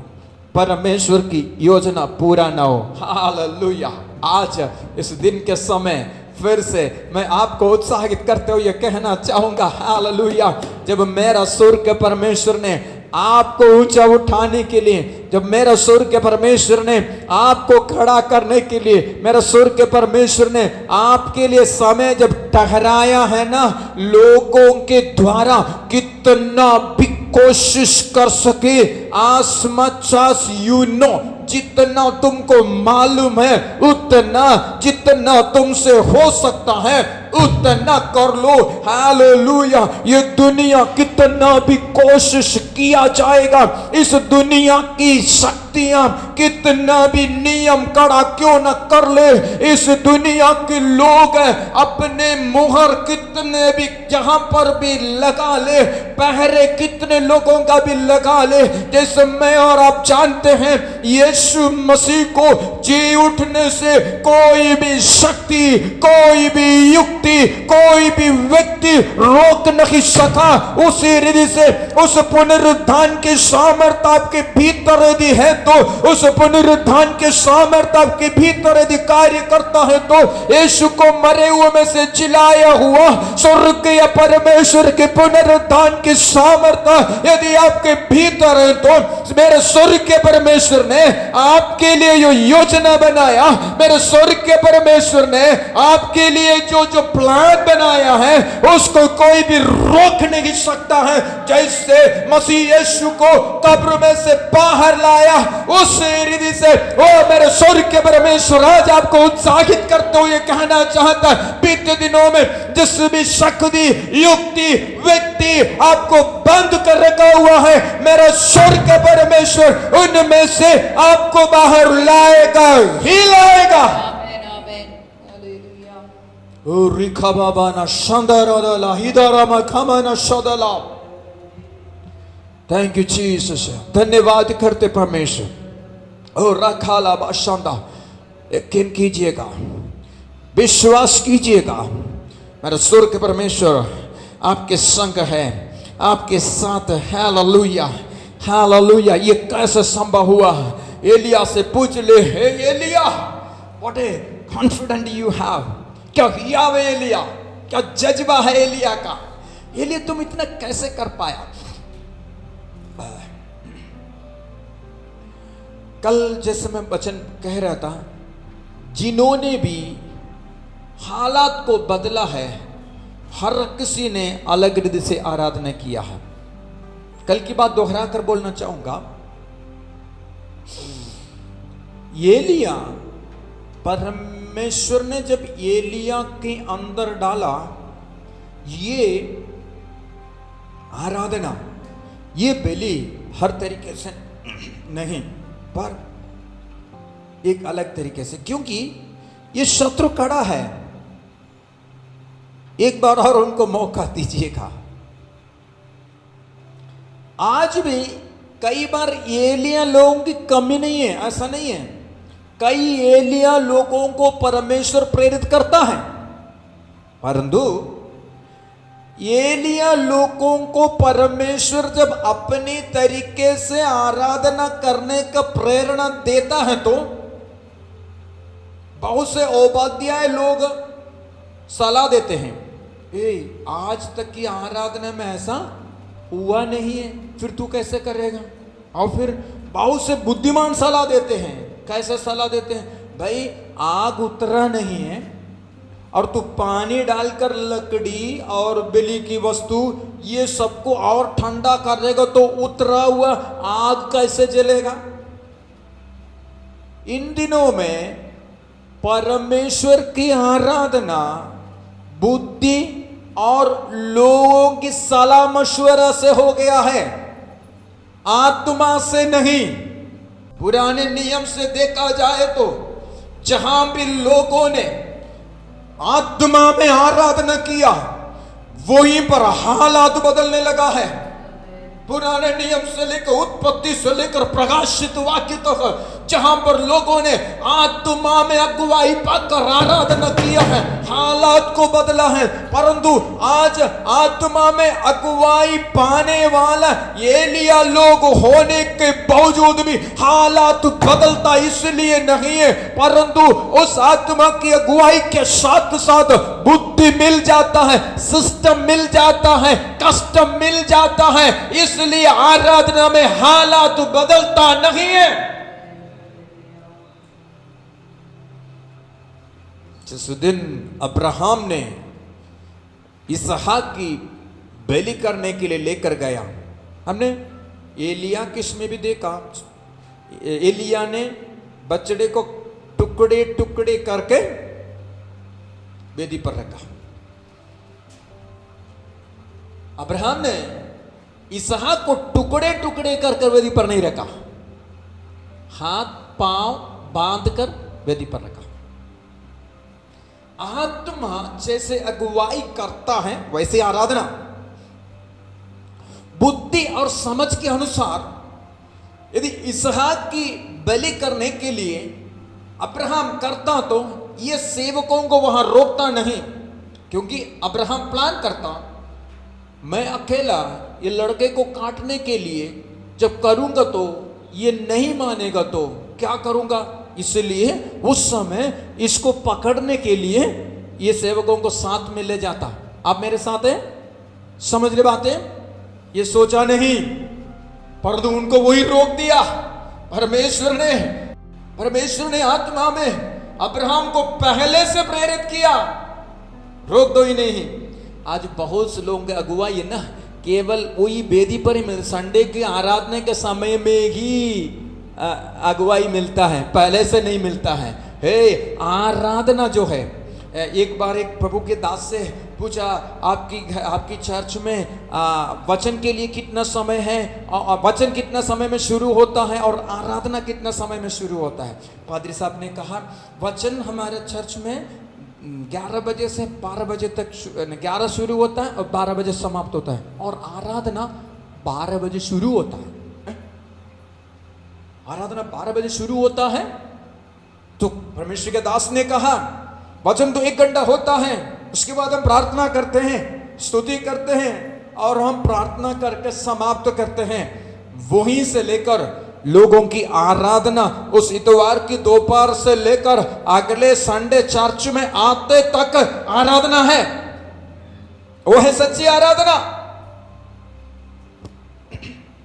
परमेश्वर की योजना पूरा ना हो। हालेलुया। आज इस दिन के समय फिर से मैं आपको उत्साहित करते हुए कहना चाहूंगा, हालेलुया, जब मेरा स्वर्ग के परमेश्वर ने आपको ऊंचा उठाने के लिए, जब मेरा स्वर्ग के परमेश्वर ने आपको खड़ा करने के लिए, मेरा स्वर्ग के परमेश्वर ने आपके लिए समय जब ठहराया है ना, लोगों के द्वारा कितना भी कोशिश कर सके, as much as you know, जितना तुमको मालूम है उतना, जितना तुमसे हो सकता है उतना कर लो। हालेलुया। ये दुनिया कितना भी कोशिश किया जाएगा, इस दुनिया की शक्तियां कितना भी नियम कड़ा क्यों न कर ले, इस दुनिया के लोग अपने मुहर कितने भी जहां पर भी लगा ले, पहरे कितने लोगों का भी लगा ले, जैसे मैं और आप जानते हैं यीशु मसीह को जी उठने से कोई भी शक्ति, कोई भी युक्ति, कोई भी व्यक्ति रोक नहीं सका। उसी रीति से उस पुनरुत्थान के सामर्थ्य आपके भीतर यदि है तो, उस पुनरुत्थान के सामर्थ्य आपके भीतर यदि कार्य करता है तो, यीशु को मरे हुए में से जिलाया हुआ स्वर्ग या परमेश्वर के पुनरुत्थान की सामर्थ्य यदि आपके भीतर है तो, मेरे स्वर्ग के परमेश्वर ने आपके लिए जो योजना बनाया, मेरे स्वर्ग के परमेश्वर ने आपके लिए जो जो प्लान बनाया है उसको कोई भी रोक नहीं सकता है। जैसे मसीह यीशु को कब्र में से बाहर लाया, उस रीति से ओ मेरे स्वर्ग के परमेश्वर आज आपको उत्साहित करते हुए कहना चाहता है, बीते दिनों में जिस भी शक्ति, युक्ति, व्यक्ति आपको बंद कर रखा हुआ है, मेरा स्वर्ग के परमेश्वर उनमें से आपको बाहर लाएगा ही लाएगा। ओ रिखाबाबाना शांदाराला हिदारामा खामाना शोदला। थैंक यू जीसस, धन्यवाद करते परमेश्वर। ओ रखाला बाशांदा, यकीन कीजिएगा, विश्वास कीजिएगा, मेरा स्वर्ग के परमेश्वर आपके संग है, आपके साथ है। Hallelujah, hallelujah. ये कैसे संभव हुआ? एलिया से पूछ ले, हे एलिया, what a confident you have. क्या किया वे एलिया, क्या जज्बा है एलिया का। एलिया तुम इतना कैसे कर पाया? कल जैसे मैं वचन कह रहा था, जिन्होंने भी हालात को बदला है, हर किसी ने अलग रीति से आराधना किया है। कल की बात दोहरा कर बोलना चाहूंगा। एलिया, परमेश्वर ने जब एलिया के अंदर डाला ये आराधना, ये बलि, हर तरीके से नहीं पर एक अलग तरीके से, क्योंकि ये शत्रु खड़ा है। एक बार और उनको मौका दीजिएगा। आज भी कई बार एलिया लोगों की कमी नहीं है, ऐसा नहीं है। कई एलिया लोगों को परमेश्वर प्रेरित करता है, परंतु एलिया लोगों को परमेश्वर जब अपनी तरीके से आराधना करने का प्रेरणा देता है तो बहुत से उपाध्याय लोग सलाह देते हैं, आज तक की आराधना में ऐसा हुआ नहीं है, फिर तू कैसे करेगा। और फिर बहुत से बुद्धिमान सलाह देते हैं। कैसे सलाह देते हैं? भाई आग उतरा नहीं है और तू पानी डालकर लकड़ी और बिजली की वस्तु ये सबको और ठंडा कर देगा तो उतरा हुआ आग कैसे जलेगा। इन दिनों में परमेश्वर की आराधना बुद्धि और लोगों की सलाह मशवरा से हो गया है, आत्मा से नहीं। पुराने नियम से देखा जाए तो जहां भी लोगों ने आत्मा में आराधना किया वहीं पर हालात बदलने लगा है। पुराने नियम से लेकर उत्पत्ति से लेकर प्रकाशित वाक्य तक जहां पर लोगों ने आत्मा में अगुवाई पाकर आराधना किया है, हालात को बदला है। परंतु आज आत्मा में अगुवाई पाने वाला एलिया लोग होने के बावजूद भी हालात बदलता इसलिए नहीं है, परंतु उस आत्मा की अगुवाई के साथ साथ बुद्धि मिल जाता है, सिस्टम मिल जाता है, कस्टम मिल जाता है, इसलिए आराधना में हालात बदलता नहीं है। जिस दिन अब्राहम ने इसहाक की बलि करने के लिए लेकर गया, हमने एलिया किसमें भी देखा, एलिया ने बछड़े को टुकड़े टुकड़े करके वेदी पर रखा। अब्राहम ने इसहाक को टुकड़े टुकड़े कर वेदी पर नहीं रखा, हाथ पांव बांध कर वेदी पर रखा। आत्मा जैसे अगुवाई करता है वैसे आराधना बुद्धि और समझ के अनुसार यदि इसहाक की बलि करने के लिए अब्राहम करता तो ये सेवकों को वहां रोकता नहीं, क्योंकि अब्राहम प्लान करता, मैं अकेला ये लड़के को काटने के लिए जब करूंगा तो ये नहीं मानेगा तो क्या करूंगा, इसलिए उस समय इसको पकड़ने के लिए ये सेवकों को साथ में ले जाता। आप मेरे साथ हैं, समझ रहे बातें? ये सोचा नहीं, परंतु उनको वही रोक दिया। परमेश्वर ने आत्मा में अब्राहम को पहले से प्रेरित किया, रोक दो ही नहीं। आज बहुत से लोगों के अगुवाई है ना, केवल वही वेदी पर ही मिल, संडे के आराधना के समय में ही अगुवाई मिलता है, पहले से नहीं मिलता है। हे आराधना जो है, एक बार एक प्रभु के दास से पूछा, आपकी चर्च में वचन के लिए कितना समय है, वचन कितना समय में शुरू होता है और आराधना कितना समय में शुरू होता है। पादरी साहब ने कहा, वचन हमारे चर्च में 11 बजे से 12 बजे तक 11 शुरू होता है और 12 बजे समाप्त होता है, और आराधना 12 बजे शुरू होता है। आराधना 12 बजे शुरू होता है। तो परमेश्वर के दास ने कहा वचन तो 1 घंटा होता है, उसके बाद हम प्रार्थना करते हैं, स्तुति करते हैं और हम प्रार्थना करके समाप्त करते हैं। वहीं से लेकर लोगों की आराधना उस इतवार की दोपहर से लेकर अगले संडे चर्च में आते तक आराधना है। वो है सच्ची आराधना।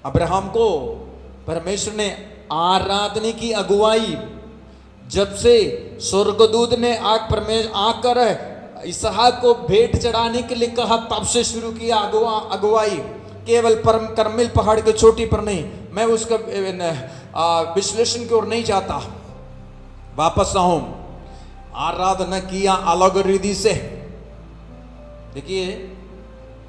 अब्राहम को परमेश्वर ने आराधना की अगुवाई, जब से स्वर्गदूत ने आकर इसहाक को भेंट चढ़ाने के लिए कहा, तब से शुरू किया अगुवाई। केवल करमिल पहाड़ की चोटी पर नहीं, मैं उसका विश्लेषण की ओर नहीं जाता, वापस आऊं। आराधना किया अलग रीति से। देखिए,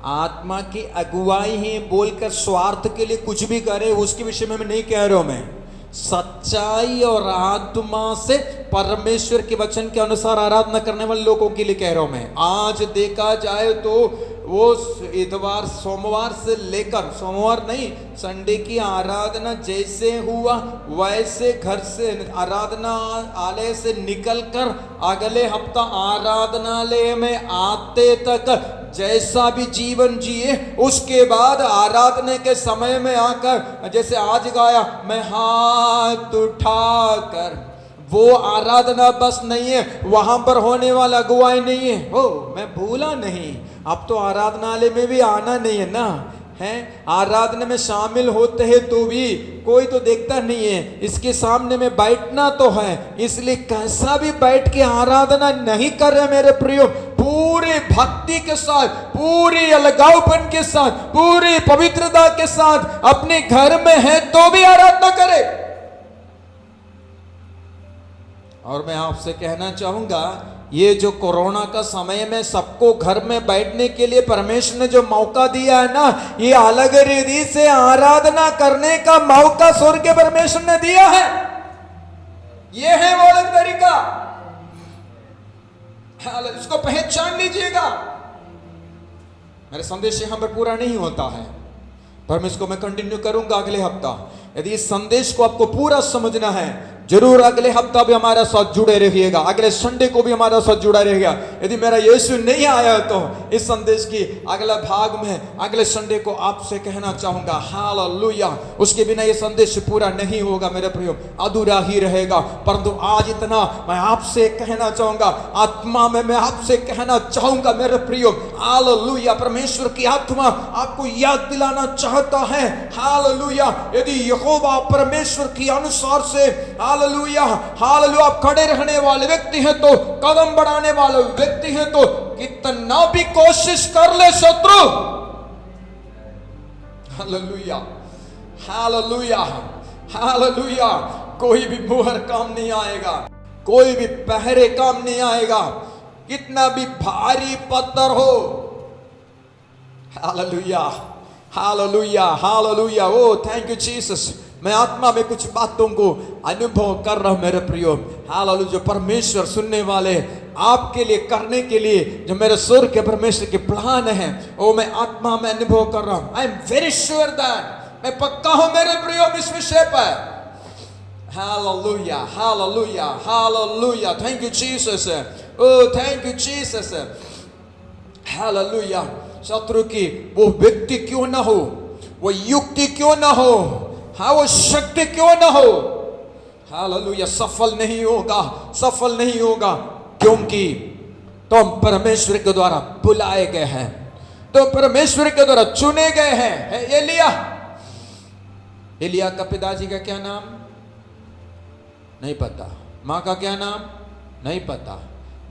आत्मा की अगुवाई ही बोलकर स्वार्थ के लिए कुछ भी करे, उसके विषय में मैं नहीं कह रहा हूं। मैं सच्चाई और आत्मा से परमेश्वर के वचन के अनुसार आराधना करने वाले लोगों के लिए कह रहा हूं मैं। आज देखा जाए तो वो इतवार सोमवार से लेकर, सोमवार नहीं, संडे की आराधना जैसे हुआ वैसे घर से आराधना आलय से निकलकर अगले हफ्ता आराधनालय में आते तक जैसा भी जीवन जिए, उसके बाद आराधना के समय में आकर जैसे आज गाया, मैं हाथ उठाकर, वो आराधना बस नहीं है, वहां पर होने वाला अगुवाई नहीं है। हो, मैं भूला नहीं, अब तो आराधनालय में भी आना नहीं है ना, है आराधना में शामिल होते हैं तो भी कोई तो देखता नहीं है, इसके सामने में बैठना तो है, इसलिए कैसा भी बैठ के आराधना नहीं कर रहे मेरे प्रियो, पूरी भक्ति के साथ, पूरी अलगावपन के साथ, पूरी पवित्रता के साथ अपने घर में है तो भी आराधना करे। और मैं आपसे कहना चाहूंगा, ये जो कोरोना का समय में सबको घर में बैठने के लिए परमेश्वर ने जो मौका दिया है ना, ये अलग रीति से आराधना करने का मौका स्वर्ग के परमेश्वर ने दिया है। ये है वो अलग तरीका, इसको पहचान लीजिएगा। मेरा संदेश यहां पर पूरा नहीं होता है, पर मैं इसको कंटिन्यू करूंगा अगले हफ्ता। यदि इस संदेश को आपको पूरा समझना है, जरूर अगले हफ्ता भी हमारा साथ जुड़े रहिएगा, अगले संडे को भी हमारा साथ जुड़ा रहेगा। यदि मेरा यीशु नहीं आया तो इस संदेश की अगला भाग में अगले संडे को आपसे कहना चाहूंगा हालेलुया। उसके बिना ये संदेश पूरा नहीं होगा मेरे प्रियो, अधूरा ही रहेगा। परंतु आज इतना मैं आपसे कहना चाहूंगा, आत्मा में मैं आपसे कहना चाहूंगा मेरे प्रियो, हालेलुया। परमेश्वर की आत्मा आपको याद दिलाना चाहता है, हालेलुया। यदि यहोवा परमेश्वर की अनुसार से हालेलुया हालेलुया आप खड़े रहने वाले व्यक्ति हैं, तो कदम बढ़ाने वाले व्यक्ति हैं, तो कितना भी कोशिश कर ले शत्रु, हालेलुया हालेलुया हालेलुया, कोई भी मुहर काम नहीं आएगा, कोई भी पहरे काम नहीं आएगा, कितना भी भारी पत्थर हो। Hallelujah hallelujah hallelujah. Oh thank you Jesus. मैं आत्मा में कुछ बातों को अनुभव कर रहा हूं मेरे प्रियो, हालेलुया। जो परमेश्वर सुनने वाले आपके लिए करने के लिए जो मेरे स्वर्ग के परमेश्वर के प्लान है, वो मैं आत्मा में अनुभव कर रहा हूं। I am very sure that, मैं पक्का हूं मेरे प्रियो इस विषय पर। Hallelujah hallelujah hallelujah. Thank you Jesus. Oh thank you Jesus. Hallelujah. शत्रु की वो व्यक्ति क्यों ना हो, वो युक्ति क्यों ना हो, हाँ वो शक्ति क्यों ना हो, हालेलुया, सफल नहीं होगा, सफल नहीं होगा। क्योंकि तुम परमेश्वर के द्वारा बुलाए गए हैं, तो परमेश्वर के द्वारा चुने गए हैं। एलिया का पिताजी का क्या नाम नहीं पता, माँ का क्या नाम नहीं पता,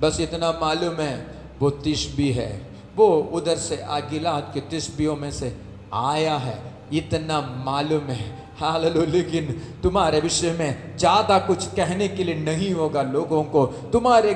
बस इतना मालूम है वो तिशबी है, वो उधर से गिलाद के तिशबियों में से आया है, इतना मालूम है। हालेलुया। लेकिन तुम्हारे विषय में ज्यादा कुछ कहने के लिए नहीं होगा लोगों को। तुम्हारे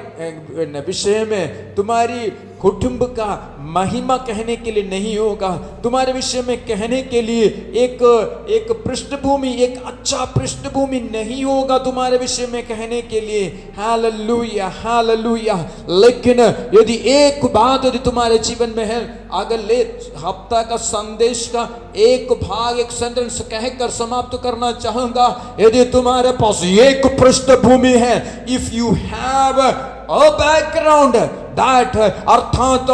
विषय में तुम्हारी कुटुंब का महिमा कहने के लिए नहीं होगा। तुम्हारे विषय में कहने के लिए एक पृष्ठभूमि, एक अच्छा पृष्ठभूमि नहीं होगा तुम्हारे विषय में कहने के लिए। Hallelujah hallelujah. लेकिन यदि एक बात यदि तुम्हारे जीवन में है, अगले हफ्ता का संदेश का एक भाग, एक सेंटेंस कहकर समाप्त करना चाहूंगा। यदि तुम्हारे पास एक पृष्ठभूमि है, if you have a background that, अर्थात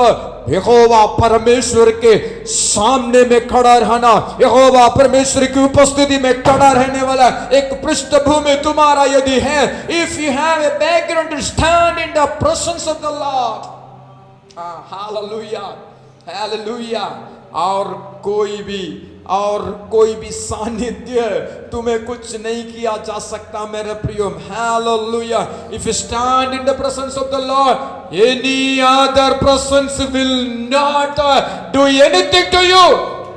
यहोवा परमेश्वर के सामने में खड़ा रहना, यहोवा परमेश्वर की उपस्थिति में खड़ा रहने वाला एक पृष्ठभूमि तुम्हारा यदि है, if you have a background to stand in the presence of the Lord, hallelujah hallelujah. और कोई भी सानिध्य तुम्हें कुछ नहीं किया जा सकता मेरे प्रियो। Hallelujah. If you stand in the presence of the Lord, any other presence will not do anything to you.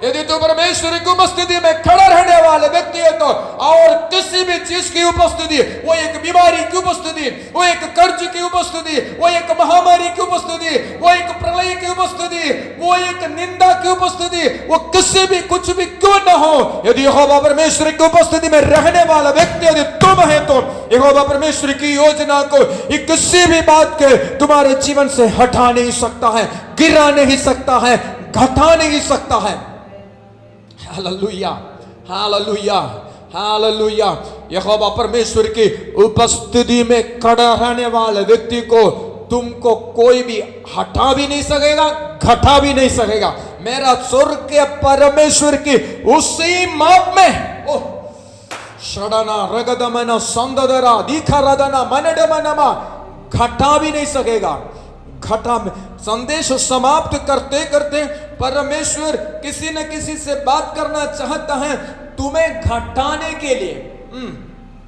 यदि तुम परमेश्वर की उपस्थिति में खड़ा रहने वाले व्यक्ति है तो और किसी भी चीज की उपस्थिति, वो एक बीमारी की उपस्थिति, वो एक कर्ज की उपस्थिति, वो एक महामारी की उपस्थिति, वो एक प्रलय की उपस्थिति, वो एक निंदा की उपस्थिति, वो किसी भी कुछ भी क्यों न हो, यदि यहोवा परमेश्वर की उपस्थिति में रहने वाला व्यक्ति यदि तुम है तो यहोवा परमेश्वर की योजना को ये किसी भी बात के तुम्हारे जीवन से हटा नहीं सकता है, गिरा नहीं सकता है, घटा नहीं सकता है। Hallelujah hallelujah hallelujah. यहोवा परमेश्वर की उपस्थिति में खड़ा रहने वाले व्यक्ति को तुमको कोई भी हटा भी नहीं सकेगा, घटा भी नहीं सकेगा। मेरा स्वर्ग के परमेश्वर की उसी माप में ओ शडना रगदमना संददरा दीखरदना मनडमनमा घटा भी नहीं सकेगा। घटा में संदेश समाप्त करते करते परमेश्वर किसी न किसी से बात करना चाहता है तुम्हें घटाने के लिए।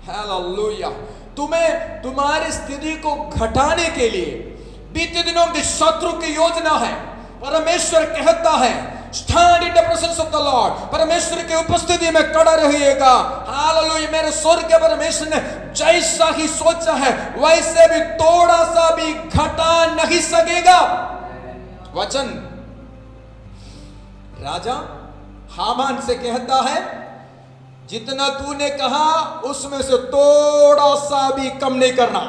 हालेलुया। तुम्हें तुम्हारी स्थिति को घटाने के लिए बीते दिनों की शत्रु की योजना है। परमेश्वर कहता है stand in the presence of the Lord, परमेश्वर की उपस्थिति में खड़ा रहिएगा। हालेलुया। मेरे स्वर्ग के परमेश्वर ने जैसा ही सोचा है वैसे भी थोड़ा सा भी घटा नहीं सकेगा। वचन राजा हामान से कहता है जितना तूने कहा उसमें से थोड़ा सा भी कम नहीं करना।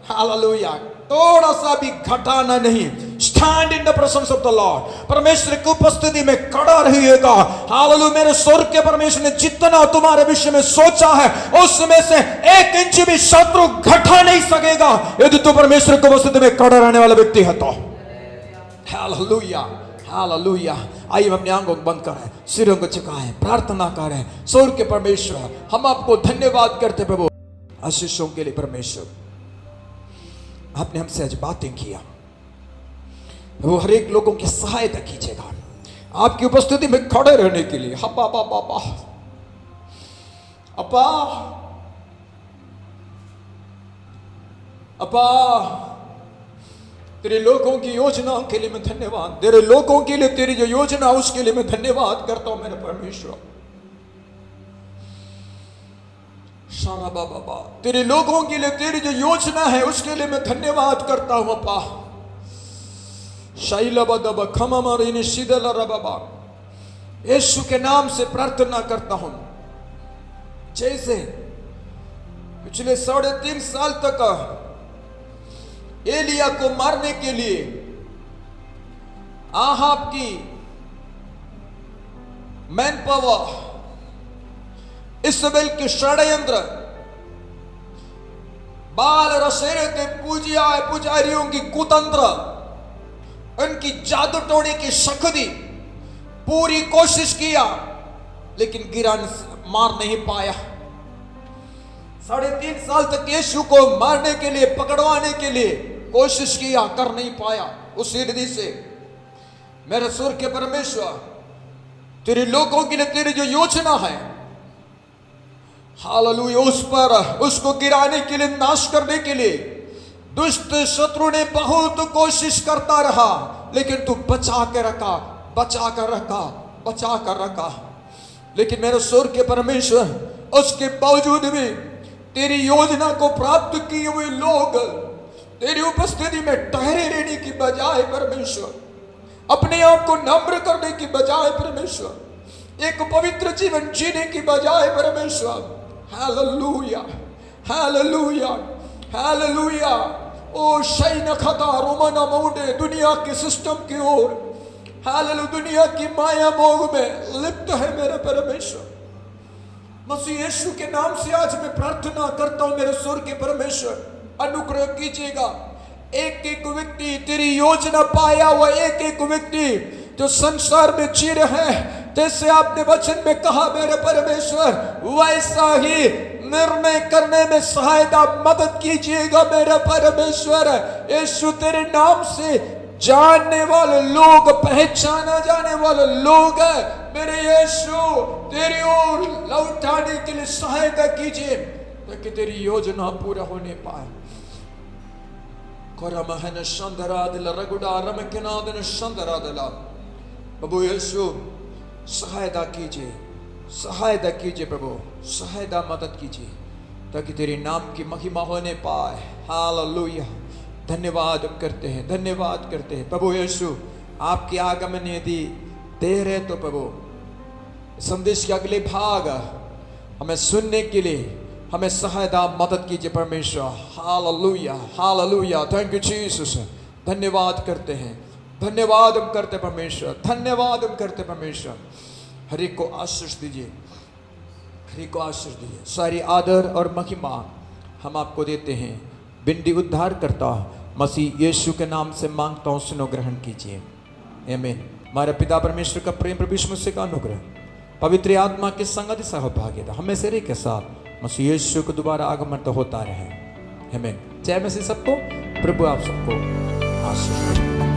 हालेलुया। थोड़ा सा भी घटाना नहीं। Stand in the presence of the Lord, परमेश्वर की उपस्थिति में खड़ा रहिएगा। हालेलुया। मेरे स्वर्ग के परमेश्वर ने जितना तुम्हारे विषय में सोचा है उसमें से 1 इंच भी शत्रु घटा नहीं सकेगा यदि तू परमेश्वर की उपस्थिति में खड़ा रहने वाला व्यक्ति है तो। Hallelujah hallelujah. आइए हम अपने आंखों को बंद करें, सिरों को झुकाएं, प्रार्थना करें। स्वर्ग के परमेश्वर हम आपको धन्यवाद करते प्रभु आशीषों के लिए। परमेश्वर आपने हमसे आज बातें किया, वो हर एक लोगों की सहायता कीजिएगा आपकी उपस्थिति में खड़े रहने के लिए। हपा पापा अपा अपा तेरे लोगों की योजना के लिए मैं धन्यवाद, तेरे लोगों के लिए तेरी जो योजना उसके लिए मैं धन्यवाद करता हूं मेरे परमेश्वर। शाना बाबा तेरे लोगों के लिए तेरी जो योजना है उसके लिए मैं धन्यवाद करता हूं अपा। शैला बदबा खमा मारीने शीदला रबाबा यीशु के नाम से प्रार्थना करता हूं। जैसे पिछले 3.5 साल तक एलिया को मारने के लिए आहाब की मैन पावर, इस्राएल के षड्यंत्र, बाल रसेरे के पुजारियों की कुतंत्र, उनकी जादू टोने की शक्ति, पूरी कोशिश किया लेकिन मार नहीं पाया। 3.5 साल तक यीशु को मारने के लिए, पकड़वाने के लिए कोशिश किया, कर नहीं पाया। उसी रीति से मेरे स्वर्ग के परमेश्वर तेरे लोगों के लिए तेरी जो योजना है हालेलुया उस पर उसको गिराने के लिए, नाश करने के लिए दुष्ट शत्रु ने बहुत कोशिश करता रहा लेकिन तू बचा कर रखा, बचा कर रखा, बचा कर रखा। लेकिन मेरे स्वर्ग के परमेश्वर, उसके बावजूद भी तेरी योजना को प्राप्त किए हुए लोग तेरी उपस्थिति में ठहरे रहने की बजाय परमेश्वर, अपने आप को नम्र करने की बजाय परमेश्वर, एक पवित्र जीवन जीने की बजाय परमेश्वर, हालेलुया हालेलुया हालेलुया, ओ शैन खता रोमना मोडे दुनिया के सिस्टम की ओर, हालेलुया, दुनिया की माया मोह में लिप्त है मेरे परमेश्वर। मसीह यीशु के नाम से आज मैं प्रार्थना करता हूं मेरे स्वर्ग के परमेश्वर, अनुग्रह कीजिएगा। एक एक व्यक्ति तेरी योजना पाया हुआ, एक एक व्यक्ति जो संसार में जी रहे हैं, जैसे आपने वचन में कहा मेरे परमेश्वर, वैसा ही निर्णय करने में सहायता मदद कीजिएगा मेरे परमेश्वर। यीशु तेरे नाम से जानने वाले लोग, पहचाना जाने वाले लोग है मेरे यीशु, तेरी ओर लौटाने के लिए सहायता कीजिए ताकि तेरी योजना पूरा होने पाए। कोरमहन शंदरादिल रगुडा रमकिनादन शंदरादिला, प्रभु यीशु सहायता कीजिए, सहायता कीजिए प्रभु, सहायता मदद कीजिए ताकि तेरे नाम की महिमा होने पाए। हालेलुया, धन्यवाद करते हैं, धन्यवाद करते हैं प्रभु यीशु। आपकी आगमन यदि देर है तो प्रभु संदेश के अगले भाग हमें सुनने के लिए हमें सहायता मदद कीजिए परमेश्वर। Hallelujah hallelujah, thank you Jesus. धन्यवाद करते हैं, धन्यवाद हम करते परमेश्वर, धन्यवाद हम करते परमेश्वर। हर एक को आशीष दीजिए, हर एक को आशीष दीजिए। सारी आदर और महिमा हम आपको देते हैं। बिंदी उद्धार करता मसीह यीशु के नाम से मांगता हूँ, सुनो ग्रहण कीजिए, आमीन। हमारे पिता परमेश्वर का प्रेम, प्रभु यीशु मसीह का अनुग्रह, पवित्र आत्मा की संगति सहभागिता हमें से के साथ मसीह यीशु को दोबारा आगमन तो होता रहे, आमीन। जय मसीह सबको, प्रभु आप सबको आशीष दे।